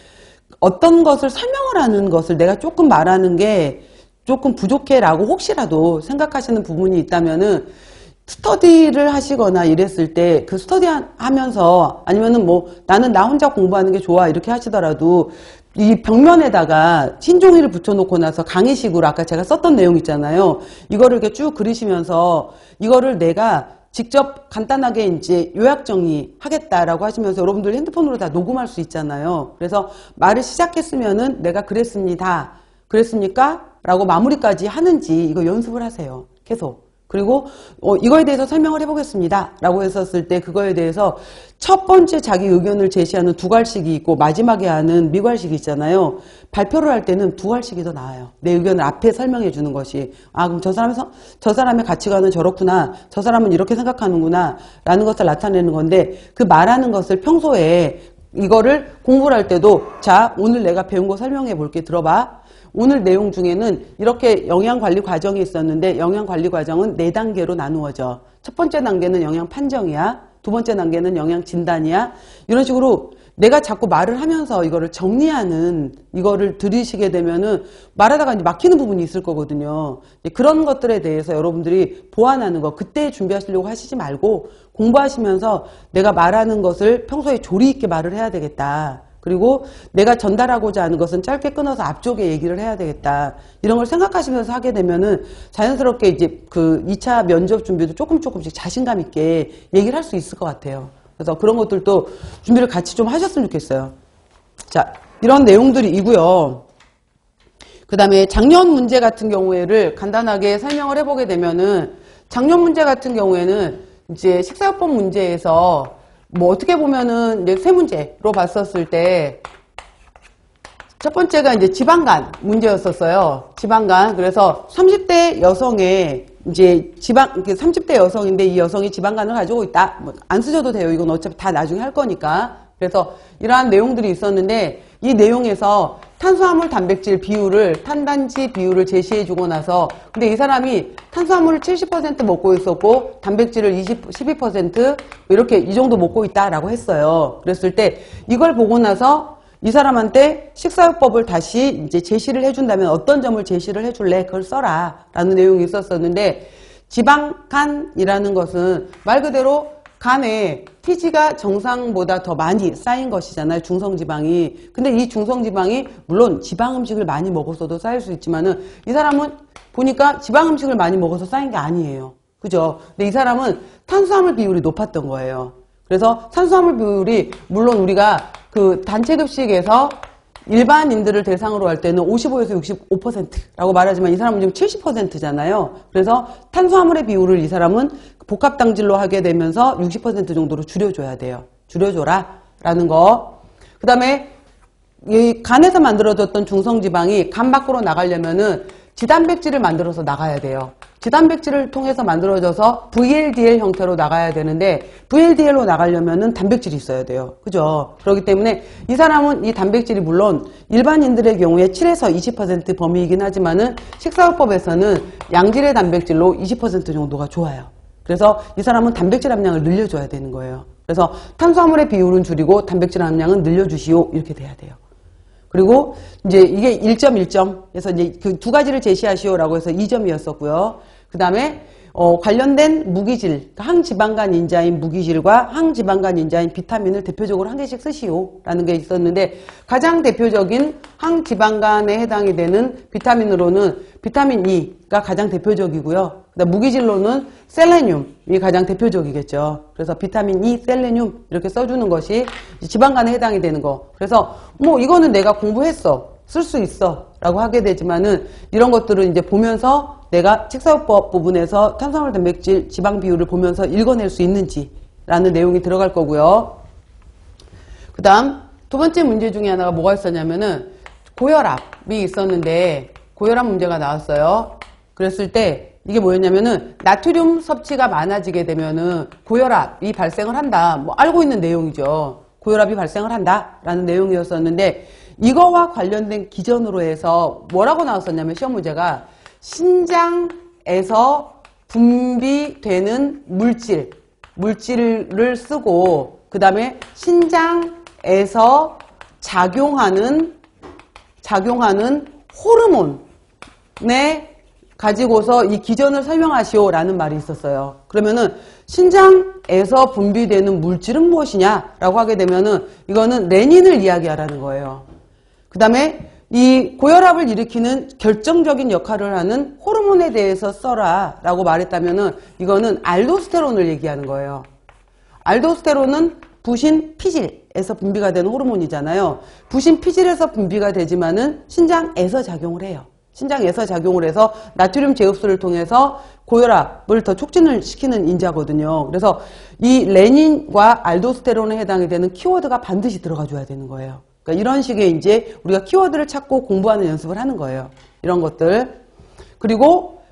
어떤 것을 설명을 하는 것을 내가 조금 말하는 게 조금 부족해 라고 혹시라도 생각하시는 부분이 있다면은, 스터디를 하시거나 이랬을 때 그 스터디 하면서 아니면은 나는 나 혼자 공부하는 게 좋아 이렇게 하시더라도 이 벽면에다가 신종이를 붙여놓고 나서 강의식으로 아까 제가 썼던 내용 있잖아요. 이거를 이렇게 쭉 그리시면서 이거를 내가 직접 간단하게 이제 요약 정리하겠다라고 하시면서 여러분들 핸드폰으로 다 녹음할 수 있잖아요. 그래서 말을 시작했으면은 내가 그랬습니다. 그랬습니까? 라고 마무리까지 하는지 이거 연습을 하세요. 계속. 그리고 이거에 대해서 설명을 해보겠습니다 라고 했었을 때 그거에 대해서 첫 번째 자기 의견을 제시하는 두괄식이 있고 마지막에 하는 미괄식이 있잖아요. 발표를 할 때는 두괄식이 더 나아요. 내 의견을 앞에 설명해 주는 것이, 아 그럼 저 사람의 가치관은 저렇구나, 저 사람은 이렇게 생각하는구나 라는 것을 나타내는 건데, 그 말하는 것을 평소에 이거를 공부를 할 때도, 자 오늘 내가 배운 거 설명해 볼게, 들어봐. 오늘 내용 중에는 이렇게 영양관리 과정이 있었는데, 영양관리 과정은 4단계로 나누어져. 첫 번째 단계는 영양 판정이야. 두 번째 단계는 영양 진단이야. 이런 식으로 내가 자꾸 말을 하면서 이거를 정리하는, 이거를 들으시게 되면은 말하다가 이제 막히는 부분이 있을 거거든요. 그런 것들에 대해서 여러분들이 보완하는 거, 그때 준비하시려고 하시지 말고 공부하시면서 내가 말하는 것을 평소에 조리 있게 말을 해야 되겠다. 그리고 내가 전달하고자 하는 것은 짧게 끊어서 앞쪽에 얘기를 해야 되겠다. 이런 걸 생각하시면서 하게 되면은 자연스럽게 이제 그 2차 면접 준비도 조금씩 자신감 있게 얘기를 할 수 있을 것 같아요. 그래서 그런 것들도 준비를 같이 좀 하셨으면 좋겠어요. 자, 이런 내용들이고요. 그 다음에 작년 문제 같은 경우에를 간단하게 설명을 해보게 되면은, 작년 문제 같은 경우에는 이제 식사요법 문제에서 어떻게 보면은 이제 세 문제로 봤었을 때 첫 번째가 이제 지방간 문제였었어요. 지방간. 그래서 30대 여성의 이제 30대 여성인데 이 여성이 지방간을 가지고 있다. 안 쓰셔도 돼요. 이건 어차피 다 나중에 할 거니까. 그래서 이러한 내용들이 있었는데, 이 내용에서 탄수화물 단백질 비율을, 탄단지 비율을 제시해 주고 나서, 근데 이 사람이 탄수화물을 70% 먹고 있었고 단백질을 12% 이렇게 이 정도 먹고 있다라고 했어요. 그랬을 때 이걸 보고 나서 이 사람한테 식사요법을 다시 이제 제시를 해준다면 어떤 점을 제시를 해줄래? 그걸 써라 라는 내용이 있었었는데, 지방간이라는 것은 말 그대로 간에 TG가 정상보다 더 많이 쌓인 것이잖아요. 중성지방이. 근데 이 중성지방이 물론 지방 음식을 많이 먹어서도 쌓일 수 있지만은, 이 사람은 보니까 지방 음식을 많이 먹어서 쌓인 게 아니에요. 그죠? 근데 이 사람은 탄수화물 비율이 높았던 거예요. 그래서 탄수화물 비율이, 물론 우리가 그 단체급식에서 일반인들을 대상으로 할 때는 55에서 65%라고 말하지만 이 사람은 지금 70%잖아요. 그래서 탄수화물의 비율을 이 사람은 복합당질로 하게 되면서 60% 정도로 줄여줘야 돼요. 줄여줘라 라는 거. 그 다음에 이 간에서 만들어졌던 중성지방이 간 밖으로 나가려면은 지단백질을 만들어서 나가야 돼요. 지단백질을 통해서 만들어져서 VLDL 형태로 나가야 되는데 VLDL로 나가려면은 단백질이 있어야 돼요. 그죠? 그렇기 때문에 이 사람은 이 단백질이 물론 일반인들의 경우에 7에서 20% 범위이긴 하지만은 식사요법에서는 양질의 단백질로 20% 정도가 좋아요. 그래서 이 사람은 단백질 함량을 늘려줘야 되는 거예요. 그래서 탄수화물의 비율은 줄이고 단백질 함량은 늘려주시오. 이렇게 돼야 돼요. 그리고 이제 이게 1.1점에서 이제 그 두 가지를 제시하시오라고 해서 2점이었었고요. 그 다음에 관련된 무기질, 그러니까 항지방간 인자인 무기질과 항지방간 인자인 비타민을 대표적으로 한 개씩 쓰시오라는 게 있었는데 가장 대표적인 항지방간에 해당이 되는 비타민으로는 비타민 E가 가장 대표적이고요. 그다음 무기질로는 셀레늄이 가장 대표적이겠죠. 그래서 비타민 E, 셀레늄 이렇게 써주는 것이 지방간에 해당이 되는 거. 그래서 뭐 이거는 내가 공부했어, 쓸 수 있어 라고 하게 되지만은 이런 것들은 이제 보면서 내가 식사요법 부분에서 탄수화물, 단백질, 지방 비율을 보면서 읽어낼 수 있는지라는 내용이 들어갈 거고요. 그 다음 두 번째 문제 중에 하나가 뭐가 있었냐면은 고혈압이 있었는데 고혈압 문제가 나왔어요. 그랬을 때 이게 뭐였냐면은 나트륨 섭취가 많아지게 되면은 고혈압이 발생을 한다. 뭐 알고 있는 내용이죠. 고혈압이 발생을 한다라는 내용이었었는데 이거와 관련된 기전으로 해서 뭐라고 나왔었냐면 시험 문제가 신장에서 분비되는 물질을 쓰고 그 다음에 신장에서 작용하는 호르몬에 가지고서 이 기전을 설명하시오라는 말이 있었어요. 그러면은 신장에서 분비되는 물질은 무엇이냐라고 하게 되면은 이거는 레닌을 이야기하라는 거예요. 그 다음에 이 고혈압을 일으키는 결정적인 역할을 하는 호르몬에 대해서 써라 라고 말했다면은 이거는 알도스테론을 얘기하는 거예요. 알도스테론은 부신 피질에서 분비가 되는 호르몬이잖아요. 부신 피질에서 분비가 되지만은 신장에서 작용을 해요. 신장에서 작용을 해서 나트륨 제흡수를 통해서 고혈압을 더 촉진을 시키는 인자거든요. 그래서 이 레닌과 알도스테론에 해당이 되는 키워드가 반드시 들어가 줘야 되는 거예요. 그러니까 이런 식의 이제 우리가 키워드를 찾고 공부하는 연습을 하는 거예요. 이런 것들. 그리고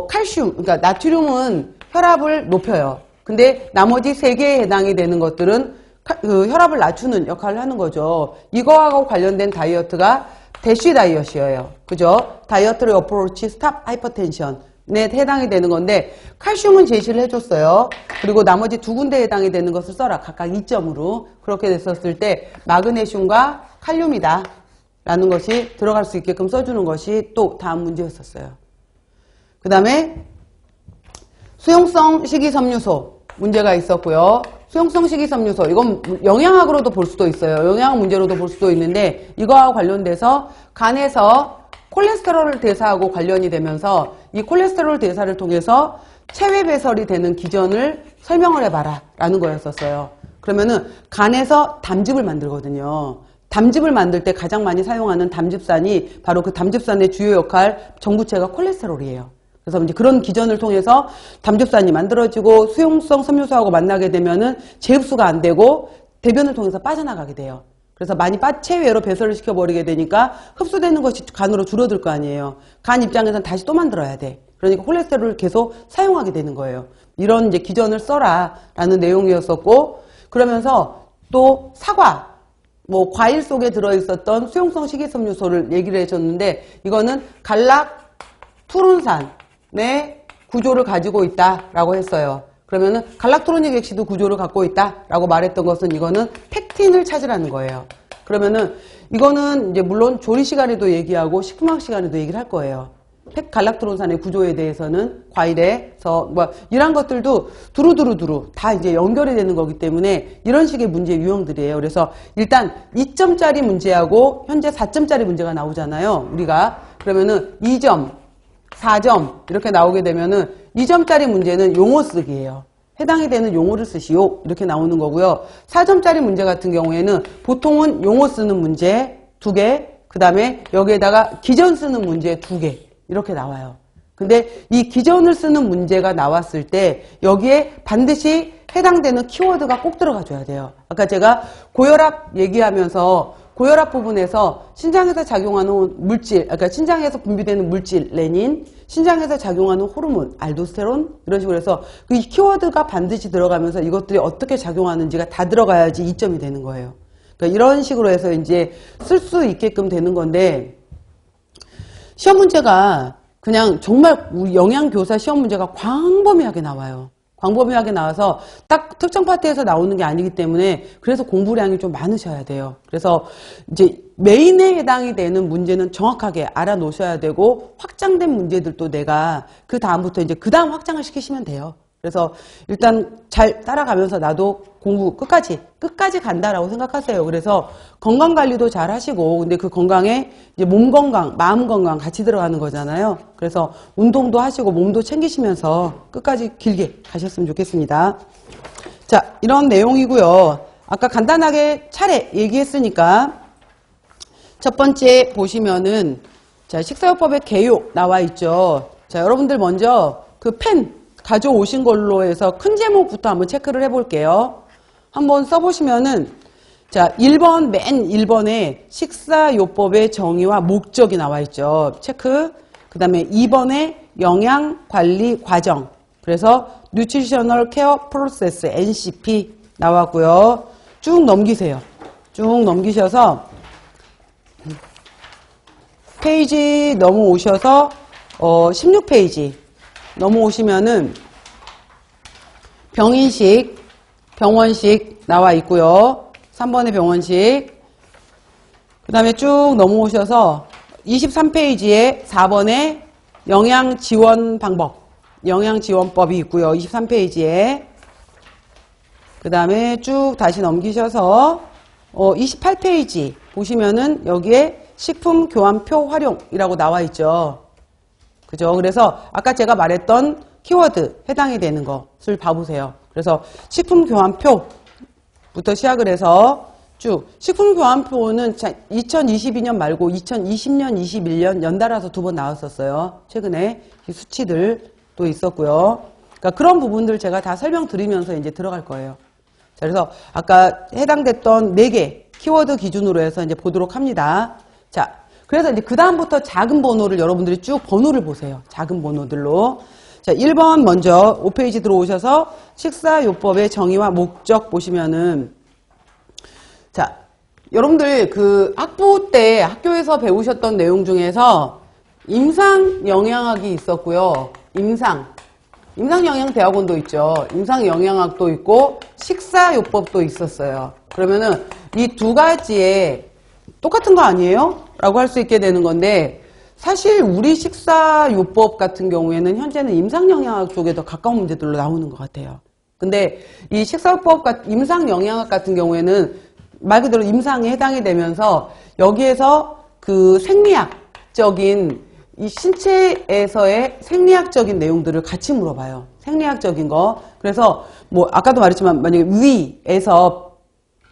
칼슘, 그러니까 나트륨은 혈압을 높여요. 근데 나머지 세 개에 해당이 되는 것들은 그 혈압을 낮추는 역할을 하는 거죠. 이거하고 관련된 다이어트가 대쉬 다이어트예요. 그죠? 다이어트리 어프로치 스탑 하이퍼텐션에 해당이 되는 건데 칼슘은 제시를 해줬어요. 그리고 나머지 두 군데에 해당이 되는 것을 써라. 각각 2점으로. 그렇게 됐었을 때 마그네슘과 칼륨이다 라는 것이 들어갈 수 있게끔 써주는 것이 또 다음 문제였었어요. 그 다음에 수용성 식이섬유소 문제가 있었고요. 수용성 식이섬유소 이건 영양학으로도 볼 수도 있어요. 영양학 문제로도 볼 수도 있는데 이거와 관련돼서 간에서 콜레스테롤을 대사하고 관련이 되면서 이 콜레스테롤 대사를 통해서 체외 배설이 되는 기전을 설명을 해봐라 라는 거였었어요. 그러면은 간에서 담즙을 만들거든요. 담즙을 만들 때 가장 많이 사용하는 담즙산이 바로 그 담즙산의 주요 역할 정부체가 콜레스테롤이에요. 그래서 이제 그런 기전을 통해서 담즙산이 만들어지고 수용성 섬유소하고 만나게 되면은 재흡수가 안 되고 대변을 통해서 빠져나가게 돼요. 그래서 많이 체외로 배설을 시켜버리게 되니까 흡수되는 것이 간으로 줄어들 거 아니에요. 간 입장에서는 다시 또 만들어야 돼. 그러니까 콜레스테롤을 계속 사용하게 되는 거예요. 이런 이제 기전을 써라 라는 내용이었었고 그러면서 또 사과, 뭐 과일 속에 들어있었던 수용성 식이섬유소를 얘기를 해줬는데 이거는 갈락투론산의 구조를 가지고 있다라고 했어요. 그러면은 갈락토로닉 액시드 구조를 갖고 있다라고 말했던 것은 이거는 팩틴을 찾으라는 거예요. 그러면은 이거는 이제 물론 조리 시간에도 얘기하고 식품학 시간에도 얘기를 할 거예요. 갈락토론산의 구조에 대해서는 과일에서 뭐 이런 것들도 두루두루 다 이제 연결이 되는 거기 때문에 이런 식의 문제 유형들이에요. 그래서 일단 2점짜리 문제하고 현재 4점짜리 문제가 나오잖아요. 우리가 그러면은 2점, 4점 이렇게 나오게 되면은 2점짜리 문제는 용어 쓰기예요. 해당이 되는 용어를 쓰시오 이렇게 나오는 거고요. 4점짜리 문제 같은 경우에는 보통은 용어 쓰는 문제 2개, 그 다음에 여기에다가 기전 쓰는 문제 2개 이렇게 나와요. 근데 이 기전을 쓰는 문제가 나왔을 때 여기에 반드시 해당되는 키워드가 꼭 들어가 줘야 돼요. 아까 제가 고혈압 얘기하면서 고혈압 부분에서 신장에서 작용하는 물질, 그러니까 신장에서 분비되는 물질 레닌, 신장에서 작용하는 호르몬 알도스테론 이런 식으로 해서 그 키워드가 반드시 들어가면서 이것들이 어떻게 작용하는지가 다 들어가야지 이점이 되는 거예요. 그러니까 이런 식으로 해서 이제 쓸 수 있게끔 되는 건데, 시험 문제가 그냥 정말 우리 영양교사 시험 문제가 광범위하게 나와요. 광범위하게 나와서 딱 특정 파트에서 나오는 게 아니기 때문에 그래서 공부량이 좀 많으셔야 돼요. 그래서 이제 메인에 해당이 되는 문제는 정확하게 알아놓으셔야 되고, 확장된 문제들도 내가 그 다음부터 이제 그 다음 확장을 시키시면 돼요. 그래서 일단 잘 따라가면서 나도 공부 끝까지 간다라고 생각하세요. 그래서 건강관리도 잘 하시고, 근데 그 건강에 이제 몸 건강, 마음 건강 같이 들어가는 거잖아요. 그래서 운동도 하시고 몸도 챙기시면서 끝까지 길게 가셨으면 좋겠습니다. 자, 이런 내용이고요. 아까 간단하게 차례 얘기했으니까 첫 번째 보시면은, 자, 식사요법의 개요 나와 있죠. 자, 여러분들 먼저 그 펜 가져오신 걸로 해서 큰 제목부터 한번 체크를 해볼게요. 한번 써보시면은, 자, 1번, 맨 1번에 식사요법의 정의와 목적이 나와 있죠. 체크. 그 다음에 2번에 영양관리 과정. 그래서 Nutritional Care Process, NCP 나왔고요. 쭉 넘기세요. 쭉 넘기셔서 페이지 넘어오셔서 16페이지 넘어오시면은 병인식, 병원식 나와 있고요. 3번의 병원식. 그 다음에 쭉 넘어오셔서 23페이지에 4번에 영양지원 방법, 영양지원법이 있고요. 23페이지에. 그 다음에 쭉 다시 넘기셔서 28페이지 보시면은 여기에 식품교환표 활용이라고 나와 있죠. 그죠? 그래서 아까 제가 말했던 키워드 해당이 되는 것을 봐보세요. 그래서 식품교환표부터 시작을 해서 쭉 식품교환표는 2022년 말고 2020년, 21년 연달아서 2번 나왔었어요. 최근에 수치들도 있었고요. 그러니까 그런 부분들 제가 다 설명드리면서 이제 들어갈 거예요. 자, 그래서 아까 해당됐던 4개 키워드 기준으로 해서 이제 보도록 합니다. 자, 그래서 이제 그 다음부터 작은 번호를 여러분들이 쭉 번호를 보세요. 작은 번호들로. 자, 1번 먼저 5페이지 들어오셔서 식사요법의 정의와 목적 보시면은, 자, 여러분들 그 학부 때 학교에서 배우셨던 내용 중에서 임상영양학이 있었고요. 임상영양대학원도 있죠. 임상영양학도 있고 식사요법도 있었어요. 그러면은 이 두 가지에 똑같은 거 아니에요? 라고 할 수 있게 되는 건데, 사실 우리 식사요법 같은 경우에는 현재는 임상영양학 쪽에 더 가까운 문제들로 나오는 것 같아요. 근데 이 식사요법, 임상영양학 같은 경우에는 말 그대로 임상에 해당이 되면서 여기에서 그 생리학적인, 이 신체에서의 생리학적인 내용들을 같이 물어봐요. 생리학적인 거. 그래서 뭐 아까도 말했지만 만약에 위에서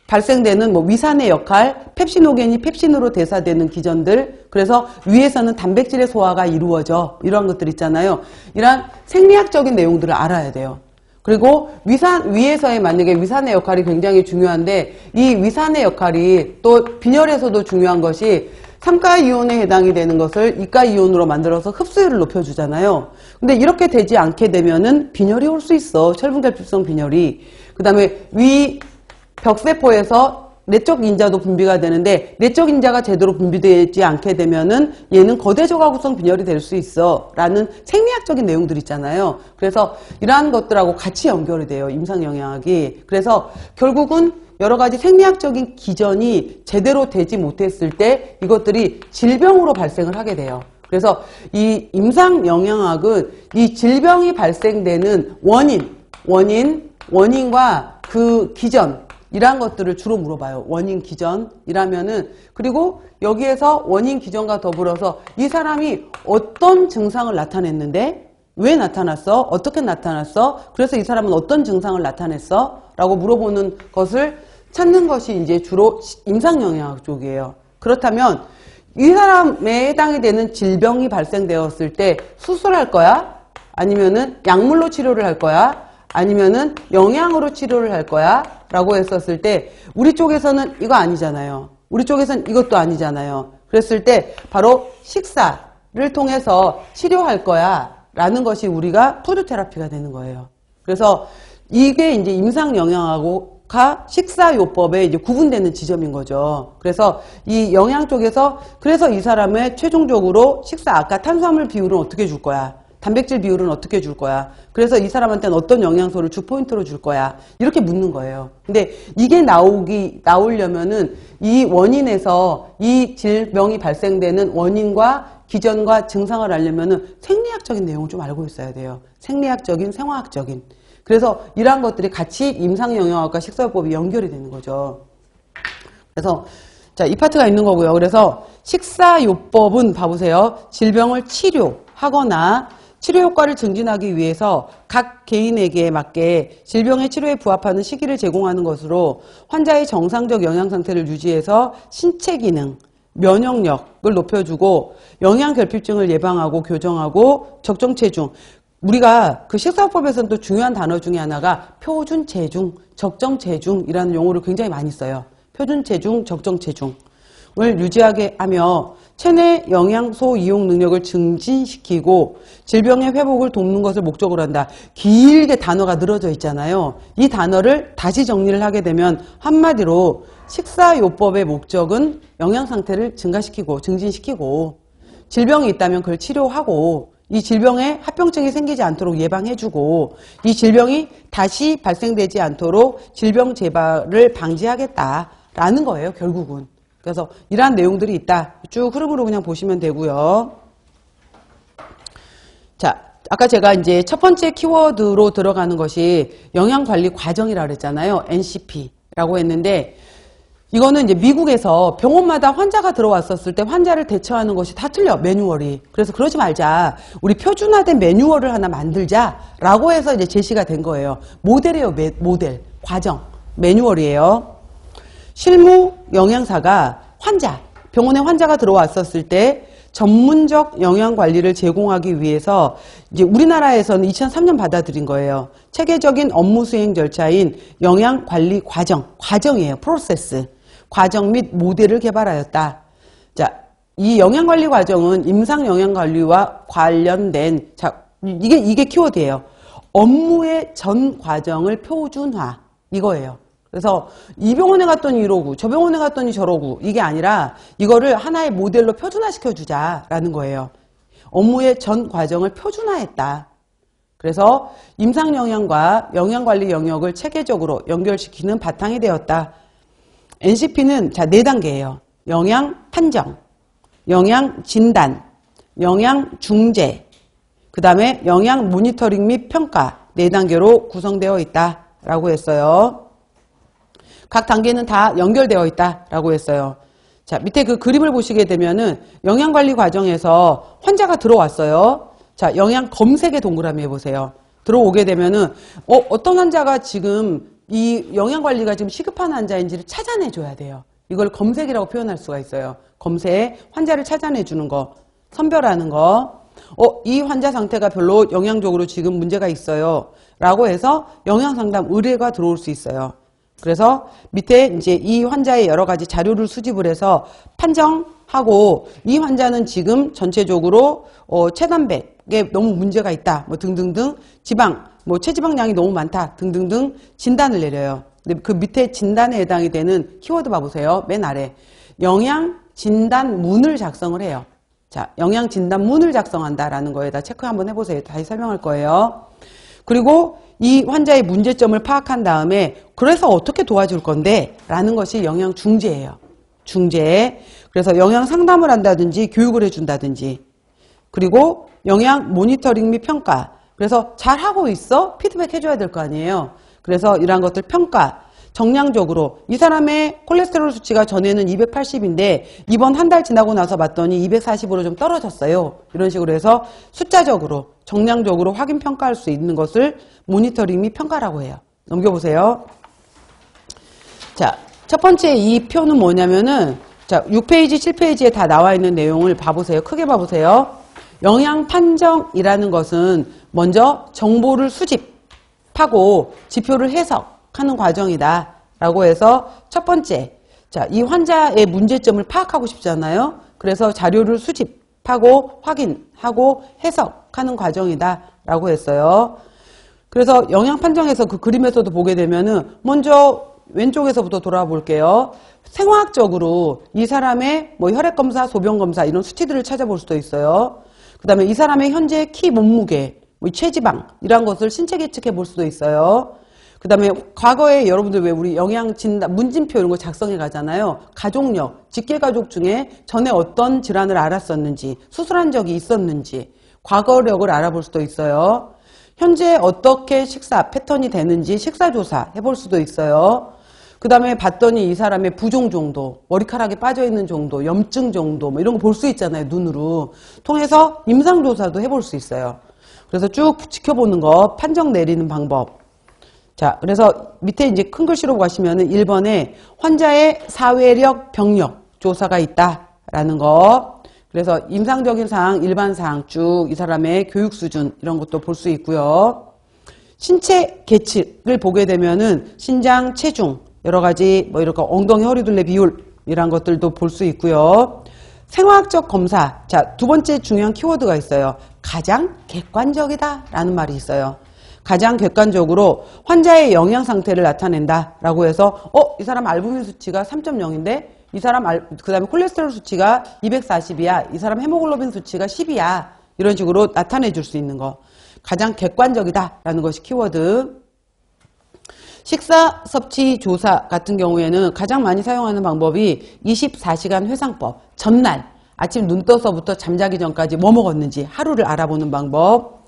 발생되는 뭐 위산의 역할, 펩시노겐이 펩신으로 대사되는 기전들, 그래서 위에서는 단백질의 소화가 이루어져, 이런 것들 있잖아요. 이런 생리학적인 내용들을 알아야 돼요. 그리고 위에서의 만약에 위산의 역할이 굉장히 중요한데, 이 위산의 역할이 또 빈혈에서도 중요한 것이 삼가이온에 해당이 되는 것을 이가이온으로 만들어서 흡수율을 높여주잖아요. 근데 이렇게 되지 않게 되면은 빈혈이 올 수 있어. 철분결핍성 빈혈이. 그 다음에 벽세포에서 내적 인자도 분비가 되는데, 내적 인자가 제대로 분비되지 않게 되면은 얘는 거대 저하구성 빈혈이 될 수 있어 라는 생리학적인 내용들 있잖아요. 그래서 이러한 것들하고 같이 연결이 돼요, 임상영양학이. 그래서 결국은 여러 가지 생리학적인 기전이 제대로 되지 못했을 때 이것들이 질병으로 발생을 하게 돼요. 그래서 이 임상영양학은 이 질병이 발생되는 원인과 그 기전, 이러한 것들을 주로 물어봐요. 원인 기전이라면은, 그리고 여기에서 원인 기전과 더불어서 이 사람이 어떤 증상을 나타냈는데, 왜 나타났어? 어떻게 나타났어? 그래서 이 사람은 어떤 증상을 나타냈어? 라고 물어보는 것을 찾는 것이 이제 주로 임상영양학 쪽이에요. 그렇다면 이 사람에 해당이 되는 질병이 발생되었을 때 수술할 거야? 아니면은 약물로 치료를 할 거야? 아니면은 영양으로 치료를 할 거야? 라고 했었을 때 우리 쪽에서는 이거 아니잖아요. 우리 쪽에서는 이것도 아니잖아요. 그랬을 때 바로 식사를 통해서 치료할 거야 라는 것이 우리가 푸드 테라피가 되는 거예요. 그래서 이게 이제 임상영양하고가 식사요법에 이제 구분되는 지점인 거죠. 그래서 이 영양 쪽에서 그래서 이 사람의 최종적으로 식사 아까 탄수화물 비율은 어떻게 줄 거야? 단백질 비율은 어떻게 줄 거야? 그래서 이 사람한테는 어떤 영양소를 주 포인트로 줄 거야? 이렇게 묻는 거예요. 근데 이게 나오려면은 이 원인에서 이 질병이 발생되는 원인과 기전과 증상을 알려면은 생리학적인 내용을 좀 알고 있어야 돼요. 생리학적인, 생화학적인. 그래서 이러한 것들이 같이 임상영양학과 식사요법이 연결이 되는 거죠. 그래서 자, 이 파트가 있는 거고요. 그래서 식사요법은 봐보세요. 질병을 치료하거나 치료 효과를 증진하기 위해서 각 개인에게 맞게 질병의 치료에 부합하는 시기를 제공하는 것으로 환자의 정상적 영양 상태를 유지해서 신체 기능, 면역력을 높여주고 영양 결핍증을 예방하고 교정하고 적정 체중. 우리가 그 식사요법에서는 또 중요한 단어 중에 하나가 표준 체중, 적정 체중이라는 용어를 굉장히 많이 써요. 표준 체중, 적정 체중을 유지하게 하며 체내 영양소 이용 능력을 증진시키고 질병의 회복을 돕는 것을 목적으로 한다. 길게 단어가 늘어져 있잖아요. 이 단어를 다시 정리를 하게 되면 한마디로 식사요법의 목적은 영양 상태를 증가시키고 증진시키고 질병이 있다면 그걸 치료하고 이 질병에 합병증이 생기지 않도록 예방해주고 이 질병이 다시 발생되지 않도록 질병 재발을 방지하겠다라는 거예요. 결국은. 그래서 이러한 내용들이 있다. 쭉 흐름으로 그냥 보시면 되고요. 자, 아까 제가 이제 첫 번째 키워드로 들어가는 것이 영양관리 과정이라고 그랬잖아요. NCP라고 했는데 이거는 이제 미국에서 병원마다 환자가 들어왔었을 때 환자를 대처하는 것이 다 틀려. 매뉴얼이. 그래서 그러지 말자. 우리 표준화된 매뉴얼을 하나 만들자라고 해서 이제 제시가 된 거예요. 모델이에요. 모델. 과정. 매뉴얼이에요. 실무 영양사가 병원에 환자가 들어왔었을 때 전문적 영양관리를 제공하기 위해서 이제 우리나라에서는 2003년 받아들인 거예요. 체계적인 업무 수행 절차인 영양관리 과정이에요. 프로세스. 과정 및 모델을 개발하였다. 자, 이 영양관리 과정은 임상영양관리와 관련된, 자, 이게 키워드예요. 업무의 전 과정을 표준화. 이거예요. 그래서 이 병원에 갔더니 이러고 저 병원에 갔더니 저러고 이게 아니라 이거를 하나의 모델로 표준화시켜주자라는 거예요. 업무의 전 과정을 표준화했다. 그래서 임상영양과 영양관리 영역을 체계적으로 연결시키는 바탕이 되었다. NCP는 자 4단계예요. 영양 판정, 영양 진단, 영양 중재, 그 다음에 영양 모니터링 및 평가 4단계로 구성되어 있다라고 했어요. 각 단계는 다 연결되어 있다라고 했어요. 자, 밑에 그 그림을 보시게 되면은 영양관리 과정에서 환자가 들어왔어요. 자, 영양 검색의 동그라미 해보세요. 들어오게 되면은 어떤 환자가 지금 이 영양관리가 지금 시급한 환자인지를 찾아내줘야 돼요. 이걸 검색이라고 표현할 수가 있어요. 검색, 환자를 찾아내주는 거, 선별하는 거. 이 환자 상태가 별로 영양적으로 지금 문제가 있어요. 라고 해서 영양상담 의뢰가 들어올 수 있어요. 그래서 밑에 이제 이 환자의 여러 가지 자료를 수집을 해서 판정하고 이 환자는 지금 전체적으로 체단백에 너무 문제가 있다. 뭐 등등등 지방, 뭐 체지방량이 너무 많다. 등등등 진단을 내려요. 근데 그 밑에 진단에 해당이 되는 키워드 봐보세요. 맨 아래 영양 진단문을 작성을 해요. 자, 영양 진단문을 작성한다라는 거에다 체크 한번 해보세요. 다시 설명할 거예요. 그리고 이 환자의 문제점을 파악한 다음에 그래서 어떻게 도와줄 건데 라는 것이 영양 중재예요. 중재. 그래서 영양 상담을 한다든지 교육을 해준다든지 그리고 영양 모니터링 및 평가. 그래서 잘하고 있어? 피드백 해줘야 될 거 아니에요. 그래서 이러한 것들 평가. 정량적으로 이 사람의 콜레스테롤 수치가 전에는 280인데 이번 한 달 지나고 나서 봤더니 240으로 좀 떨어졌어요. 이런 식으로 해서 숫자적으로 정량적으로 확인 평가할 수 있는 것을 모니터링 및 평가라고 해요. 넘겨보세요. 자, 첫 번째 이 표는 뭐냐면은 자, 6페이지, 7페이지에 다 나와 있는 내용을 봐보세요. 크게 봐보세요. 영양 판정이라는 것은 먼저 정보를 수집하고 지표를 해석하는 과정이다 라고 해서 첫 번째, 자, 이 환자의 문제점을 파악하고 싶잖아요. 그래서 자료를 수집하고 확인하고 해석하는 과정이다 라고 했어요. 그래서 영양 판정에서 그 그림에서도 보게 되면은 먼저 왼쪽에서부터 돌아와 볼게요. 생화학적으로 이 사람의 뭐 혈액검사, 소변검사 이런 수치들을 찾아볼 수도 있어요. 그 다음에 이 사람의 현재 키 몸무게, 뭐 체지방 이런 것을 신체 계측해 볼 수도 있어요. 그 다음에 과거에 여러분들 왜 우리 영양 진단, 문진표 이런 거 작성해 가잖아요. 가족력, 직계가족 중에 전에 어떤 질환을 앓았었는지, 수술한 적이 있었는지, 과거력을 알아볼 수도 있어요. 현재 어떻게 식사 패턴이 되는지 식사조사 해볼 수도 있어요. 그 다음에 봤더니 이 사람의 부종 정도, 머리카락이 빠져있는 정도, 염증 정도 뭐 이런 거 볼 수 있잖아요. 눈으로. 통해서 임상조사도 해볼 수 있어요. 그래서 쭉 지켜보는 거, 판정 내리는 방법. 자, 그래서 밑에 이제 큰 글씨로 가시면은 1번에 환자의 사회력, 병력 조사가 있다라는 거. 그래서 임상적인 사항, 일반 사항 쭉 이 사람의 교육 수준 이런 것도 볼 수 있고요. 신체 계측을 보게 되면은 신장, 체중 여러 가지 뭐 이렇게 엉덩이, 허리 둘레 비율 이런 것들도 볼 수 있고요. 생화학적 검사. 자, 두 번째 중요한 키워드가 있어요. 가장 객관적이다 라는 말이 있어요. 가장 객관적으로 환자의 영양 상태를 나타낸다 라고 해서 이 사람 알부민 수치가 3.0인데 이 사람 그 다음에 콜레스테롤 수치가 240이야. 이 사람 헤모글로빈 수치가 10이야. 이런 식으로 나타내 줄 수 있는 거. 가장 객관적이다 라는 것이 키워드. 식사 섭취 조사 같은 경우에는 가장 많이 사용하는 방법이 24시간 회상법. 전날 아침 눈 떠서부터 잠자기 전까지 뭐 먹었는지 하루를 알아보는 방법.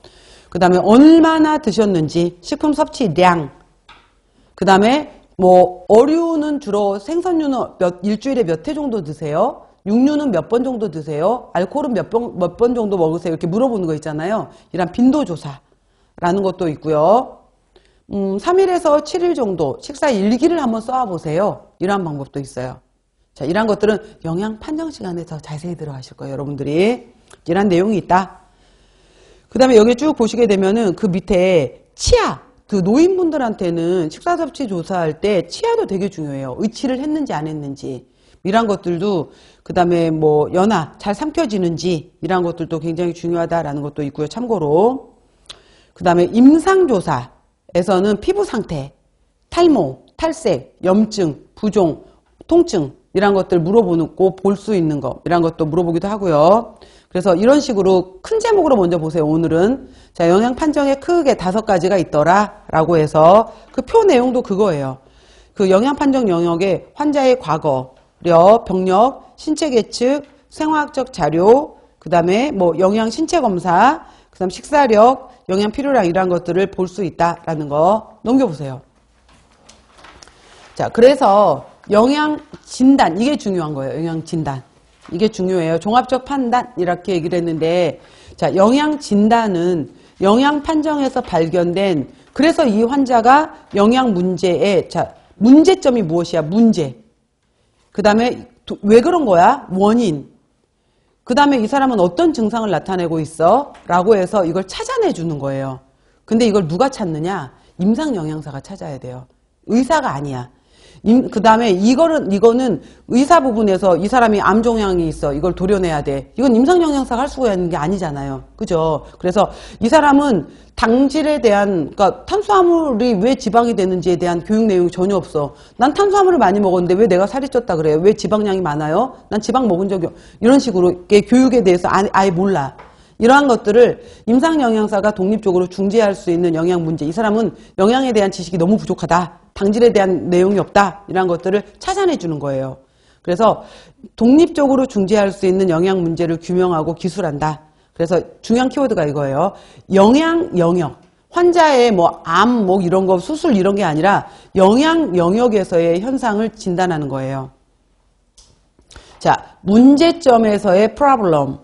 그 다음에 얼마나 드셨는지 식품 섭취량. 그 다음에 뭐 어류는 주로 생선류는 일주일에 몇 회 정도 드세요? 육류는 몇 번 정도 드세요? 알코올은 몇 번 정도 먹으세요? 이렇게 물어보는 거 있잖아요. 이런 빈도조사라는 것도 있고요. 3일에서 7일 정도 식사 일기를 한번 써보세요. 이런 방법도 있어요. 자, 이런 것들은 영양 판정 시간에 더 자세히 들어가실 거예요. 여러분들이. 이런 내용이 있다. 그 다음에 여기 쭉 보시게 되면은 그 밑에 치아. 그 노인분들한테는 식사 섭취 조사할 때 치아도 되게 중요해요. 의치를 했는지 안 했는지. 이런 것들도 그 다음에 뭐 연화 잘 삼켜지는지 이런 것들도 굉장히 중요하다라는 것도 있고요. 참고로. 그 다음에 임상조사에서는 피부 상태, 탈모, 탈색, 염증, 부종, 통증 이런 것들 물어보는 거 볼 수 있는 거 이런 것도 물어보기도 하고요. 그래서 이런 식으로 큰 제목으로 먼저 보세요. 오늘은 자 영양 판정에 크게 5가지가 있더라 라고 해서 그 표 내용도 그거예요. 그 영양 판정 영역에 환자의 과거력, 병력, 신체 계측, 생화학적 자료, 그 다음에 뭐 영양 신체 검사, 그 다음 식사력, 영양 필요량 이런 것들을 볼 수 있다라는 거 넘겨보세요. 자, 그래서 영양 진단 이게 중요한 거예요. 영양 진단. 이게 중요해요. 종합적 판단 이렇게 얘기를 했는데 자 영양 진단은 영양 판정에서 발견된 그래서 이 환자가 영양 문제에 자 문제점이 무엇이야? 문제. 그 다음에 왜 그런 거야? 원인. 그 다음에 이 사람은 어떤 증상을 나타내고 있어? 라고 해서 이걸 찾아내 주는 거예요. 근데 이걸 누가 찾느냐? 임상영양사가 찾아야 돼요. 의사가 아니야. 그 다음에 이거는 의사 부분에서 이 사람이 암종양이 있어. 이걸 도려내야 돼. 이건 임상영양사가 할 수가 있는 게 아니잖아요. 그죠? 그래서 이 사람은 당질에 대한, 그러니까 탄수화물이 왜 지방이 되는지에 대한 교육 내용이 전혀 없어. 난 탄수화물을 많이 먹었는데 왜 내가 살이 쪘다 그래요? 왜 지방량이 많아요? 난 지방 먹은 적이 이런 식으로 교육에 대해서 아예 몰라. 이러한 것들을 임상영양사가 독립적으로 중재할 수 있는 영양 문제. 이 사람은 영양에 대한 지식이 너무 부족하다. 당질에 대한 내용이 없다. 이런 것들을 찾아내 주는 거예요. 그래서 독립적으로 중재할 수 있는 영양 문제를 규명하고 기술한다. 그래서 중요한 키워드가 이거예요. 영양 영역. 환자의 뭐 암, 뭐 이런 거 수술 이런 게 아니라 영양 영역에서의 현상을 진단하는 거예요. 자, 문제점에서의 프로블럼.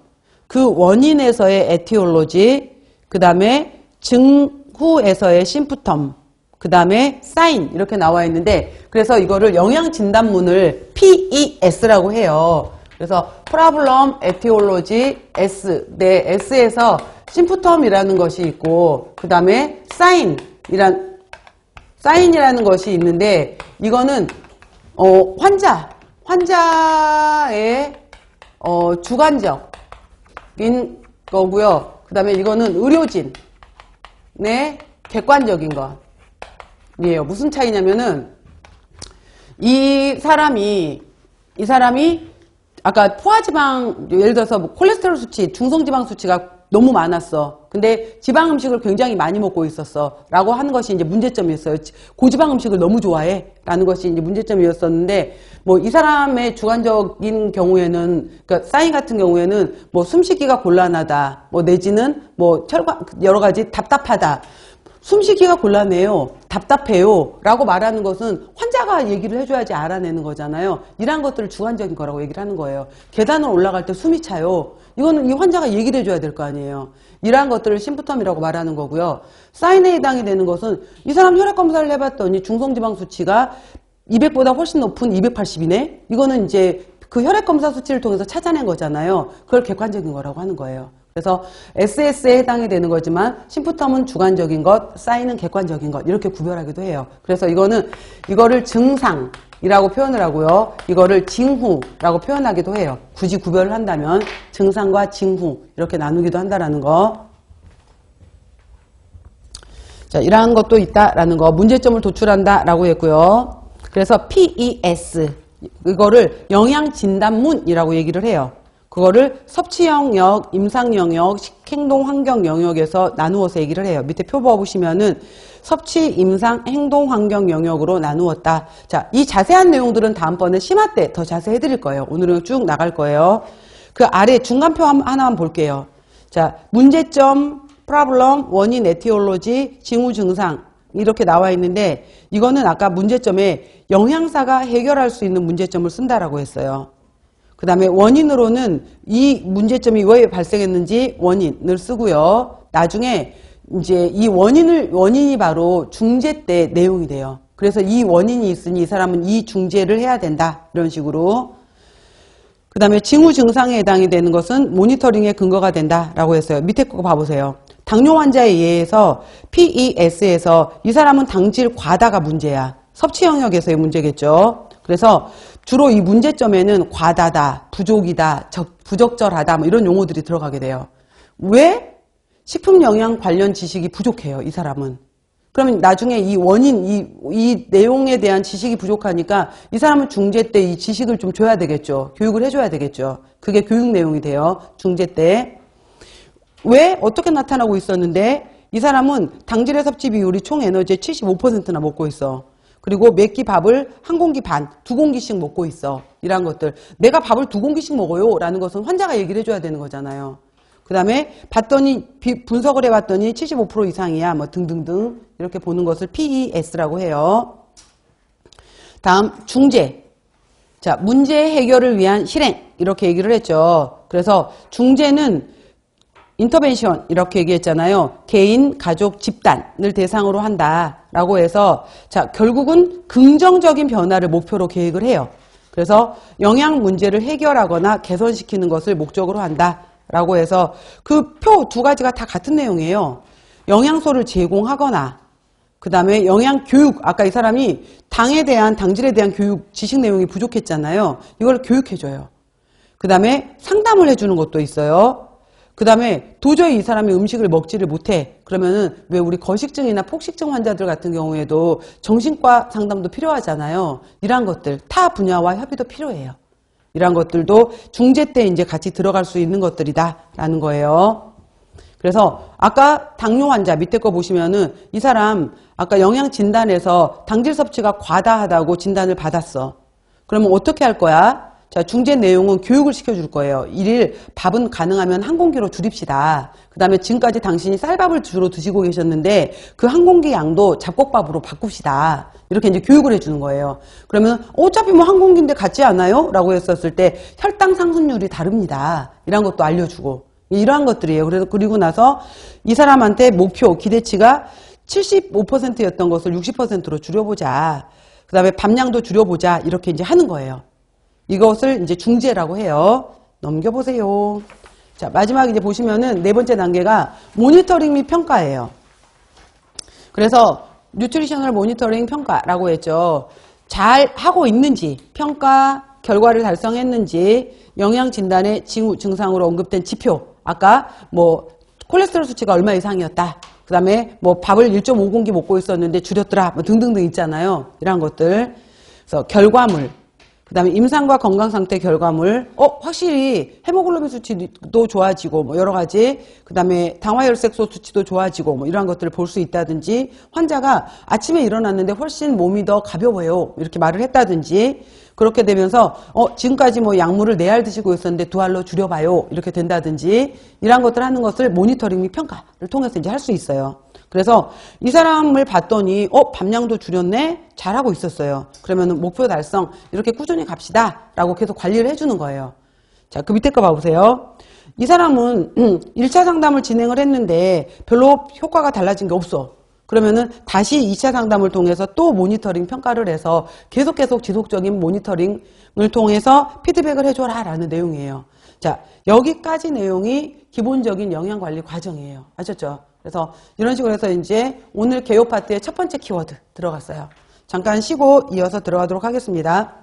그 원인에서의 에티올로지, 그 다음에 증후에서의 심프텀, 그 다음에 사인 이렇게 나와 있는데 그래서 이거를 영양진단문을 PES라고 해요. 그래서 Problem Etiology S, 네, S에서 심프텀이라는 것이 있고 그 다음에 사인이라는 것이 있는데 이거는 환자의 주관적인 거고요. 그 다음에 이거는 의료진의 객관적인 것이에요. 무슨 차이냐면은 이 사람이 아까 포화지방 예를 들어서 뭐 콜레스테롤 수치, 중성지방 수치가 너무 많았어. 근데 지방 음식을 굉장히 많이 먹고 있었어. 라고 하는 것이 이제 문제점이었어요. 고지방 음식을 너무 좋아해. 라는 것이 이제 문제점이었었는데, 뭐 이 사람의 주관적인 경우에는, 그러니까 사인 같은 경우에는 뭐 숨쉬기가 곤란하다. 뭐 내지는 뭐 여러 가지 답답하다. 숨쉬기가 곤란해요. 답답해요. 라고 말하는 것은 환자가 얘기를 해줘야지 알아내는 거잖아요. 이러한 것들을 주관적인 거라고 얘기를 하는 거예요. 계단을 올라갈 때 숨이 차요. 이거는 이 환자가 얘기를 해줘야 될 거 아니에요. 이러한 것들을 심프텀이라고 말하는 거고요. 사인에 해당이 되는 것은 이 사람 혈액검사를 해봤더니 중성지방 수치가 200보다 훨씬 높은 280이네? 이거는 이제 그 혈액검사 수치를 통해서 찾아낸 거잖아요. 그걸 객관적인 거라고 하는 거예요. 그래서 SS에 해당이 되는 거지만 심프텀은 주관적인 것, 사인은 객관적인 것 이렇게 구별하기도 해요. 그래서 이거를 증상이라고 표현을 하고요. 이거를 징후라고 표현하기도 해요. 굳이 구별을 한다면 증상과 징후 이렇게 나누기도 한다라는 거. 자, 이러한 것도 있다라는 거. 문제점을 도출한다라고 했고요. 그래서 PES 이거를 영양진단문이라고 얘기를 해요. 그거를 섭취 영역, 임상 영역, 식행동 환경 영역에서 나누어서 얘기를 해요. 밑에 표 보시면은 섭취, 임상, 행동 환경 영역으로 나누었다. 자, 이 자세한 내용들은 다음번에 심화 때 더 자세히 해드릴 거예요. 오늘은 쭉 나갈 거예요. 그 아래 중간표 하나만 볼게요. 자, 문제점, 프로블럼, 원인, 에티올로지, 징후, 증상 이렇게 나와 있는데 이거는 아까 문제점에 영양사가 해결할 수 있는 문제점을 쓴다라고 했어요. 그 다음에 원인으로는 이 문제점이 왜 발생했는지 원인을 쓰고요. 나중에 이제 이 원인이 바로 중재 때 내용이 돼요. 그래서 이 원인이 있으니 이 사람은 이 중재를 해야 된다. 이런 식으로. 그 다음에 징후 증상에 해당이 되는 것은 모니터링의 근거가 된다라고 했어요. 밑에 거 봐보세요. 당뇨 환자에 의해서 PES에서 이 사람은 당질 과다가 문제야. 섭취 영역에서의 문제겠죠. 그래서 주로 이 문제점에는 과다다, 부족이다, 부적절하다 뭐 이런 용어들이 들어가게 돼요. 왜? 식품 영양 관련 지식이 부족해요. 이 사람은. 그러면 나중에 이 원인, 이 내용에 대한 지식이 부족하니까 이 사람은 중재 때 이 지식을 좀 줘야 되겠죠. 교육을 해줘야 되겠죠. 그게 교육 내용이 돼요. 중재 때. 왜? 어떻게 나타나고 있었는데 이 사람은 당질의 섭취 비율이 총 에너지의 75%나 먹고 있어. 그리고 몇 끼 밥을 한 공기 반, 두 공기씩 먹고 있어. 이런 것들. 내가 밥을 두 공기씩 먹어요. 라는 것은 환자가 얘기를 해줘야 되는 거잖아요. 그 다음에 분석을 해봤더니 75% 이상이야. 뭐 등등등. 이렇게 보는 것을 PES라고 해요. 다음, 중재. 자, 문제 해결을 위한 실행. 이렇게 얘기를 했죠. 그래서 중재는 인터벤션 이렇게 얘기했잖아요. 개인, 가족, 집단을 대상으로 한다라고 해서 자 결국은 긍정적인 변화를 목표로 계획을 해요. 그래서 영양 문제를 해결하거나 개선시키는 것을 목적으로 한다라고 해서 그 표 두 가지가 다 같은 내용이에요. 영양소를 제공하거나 그 다음에 영양 교육. 아까 이 사람이 당질에 대한 교육 지식 내용이 부족했잖아요. 이걸 교육해줘요. 그 다음에 상담을 해주는 것도 있어요. 그 다음에 도저히 이 사람이 음식을 먹지를 못해. 그러면은 왜 우리 거식증이나 폭식증 환자들 같은 경우에도 정신과 상담도 필요하잖아요. 이러한 것들 타 분야와 협의도 필요해요. 이러한 것들도 중재 때 이제 같이 들어갈 수 있는 것들이다라는 거예요. 그래서 아까 당뇨 환자 밑에 거 보시면은 이 사람 아까 영양 진단에서 당질 섭취가 과다하다고 진단을 받았어. 그러면 어떻게 할 거야? 자, 중재 내용은 교육을 시켜줄 거예요. 일일 밥은 가능하면 한 공기로 줄입시다. 그 다음에 지금까지 당신이 쌀밥을 주로 드시고 계셨는데 그 한 공기 양도 잡곡밥으로 바꿉시다. 이렇게 이제 교육을 해주는 거예요. 그러면 어차피 뭐 한 공기인데 같지 않아요? 라고 했었을 때 혈당 상승률이 다릅니다. 이런 것도 알려주고 이러한 것들이에요. 그래서 그리고 나서 이 사람한테 목표, 기대치가 75%였던 것을 60%로 줄여보자. 그 다음에 밥량도 줄여보자. 이렇게 이제 하는 거예요. 이것을 이제 중재라고 해요. 넘겨보세요. 자, 마지막 이제 보시면은 네 번째 단계가 모니터링 및 평가예요. 그래서 뉴트리셔널 모니터링 평가라고 했죠. 잘 하고 있는지, 평가, 결과를 달성했는지, 영양 진단의 징후, 증상으로 언급된 지표. 아까 뭐 콜레스테롤 수치가 얼마 이상이었다. 그 다음에 뭐 밥을 1.5공기 먹고 있었는데 줄였더라. 뭐 등등등 있잖아요. 이런 것들. 그래서 결과물. 그 다음에 임상과 건강상태 결과물. 확실히 헤모글로빈 수치도 좋아지고 뭐 여러 가지. 그 다음에 당화혈색소 수치도 좋아지고 뭐 이런 것들을 볼 수 있다든지, 환자가 아침에 일어났는데 훨씬 몸이 더 가벼워요. 이렇게 말을 했다든지, 그렇게 되면서 지금까지 뭐 약물을 4알 드시고 있었는데 2알로 줄여봐요. 이렇게 된다든지, 이런 것들 하는 것을 모니터링 및 평가를 통해서 이제 할 수 있어요. 그래서 이 사람을 봤더니 밥량도 줄였네? 잘하고 있었어요. 그러면 목표 달성 이렇게 꾸준히 갑시다 라고 계속 관리를 해주는 거예요. 자, 그 밑에 거 봐보세요. 이 사람은 1차 상담을 진행을 했는데 별로 효과가 달라진 게 없어. 그러면은 다시 2차 상담을 통해서 또 모니터링 평가를 해서 계속 지속적인 모니터링을 통해서 피드백을 해줘라 라는 내용이에요. 자, 여기까지 내용이 기본적인 영양관리 과정이에요. 아셨죠? 그래서 이런 식으로 해서 이제 오늘 개요 파트의 첫 번째 키워드 들어갔어요. 잠깐 쉬고 이어서 들어가도록 하겠습니다.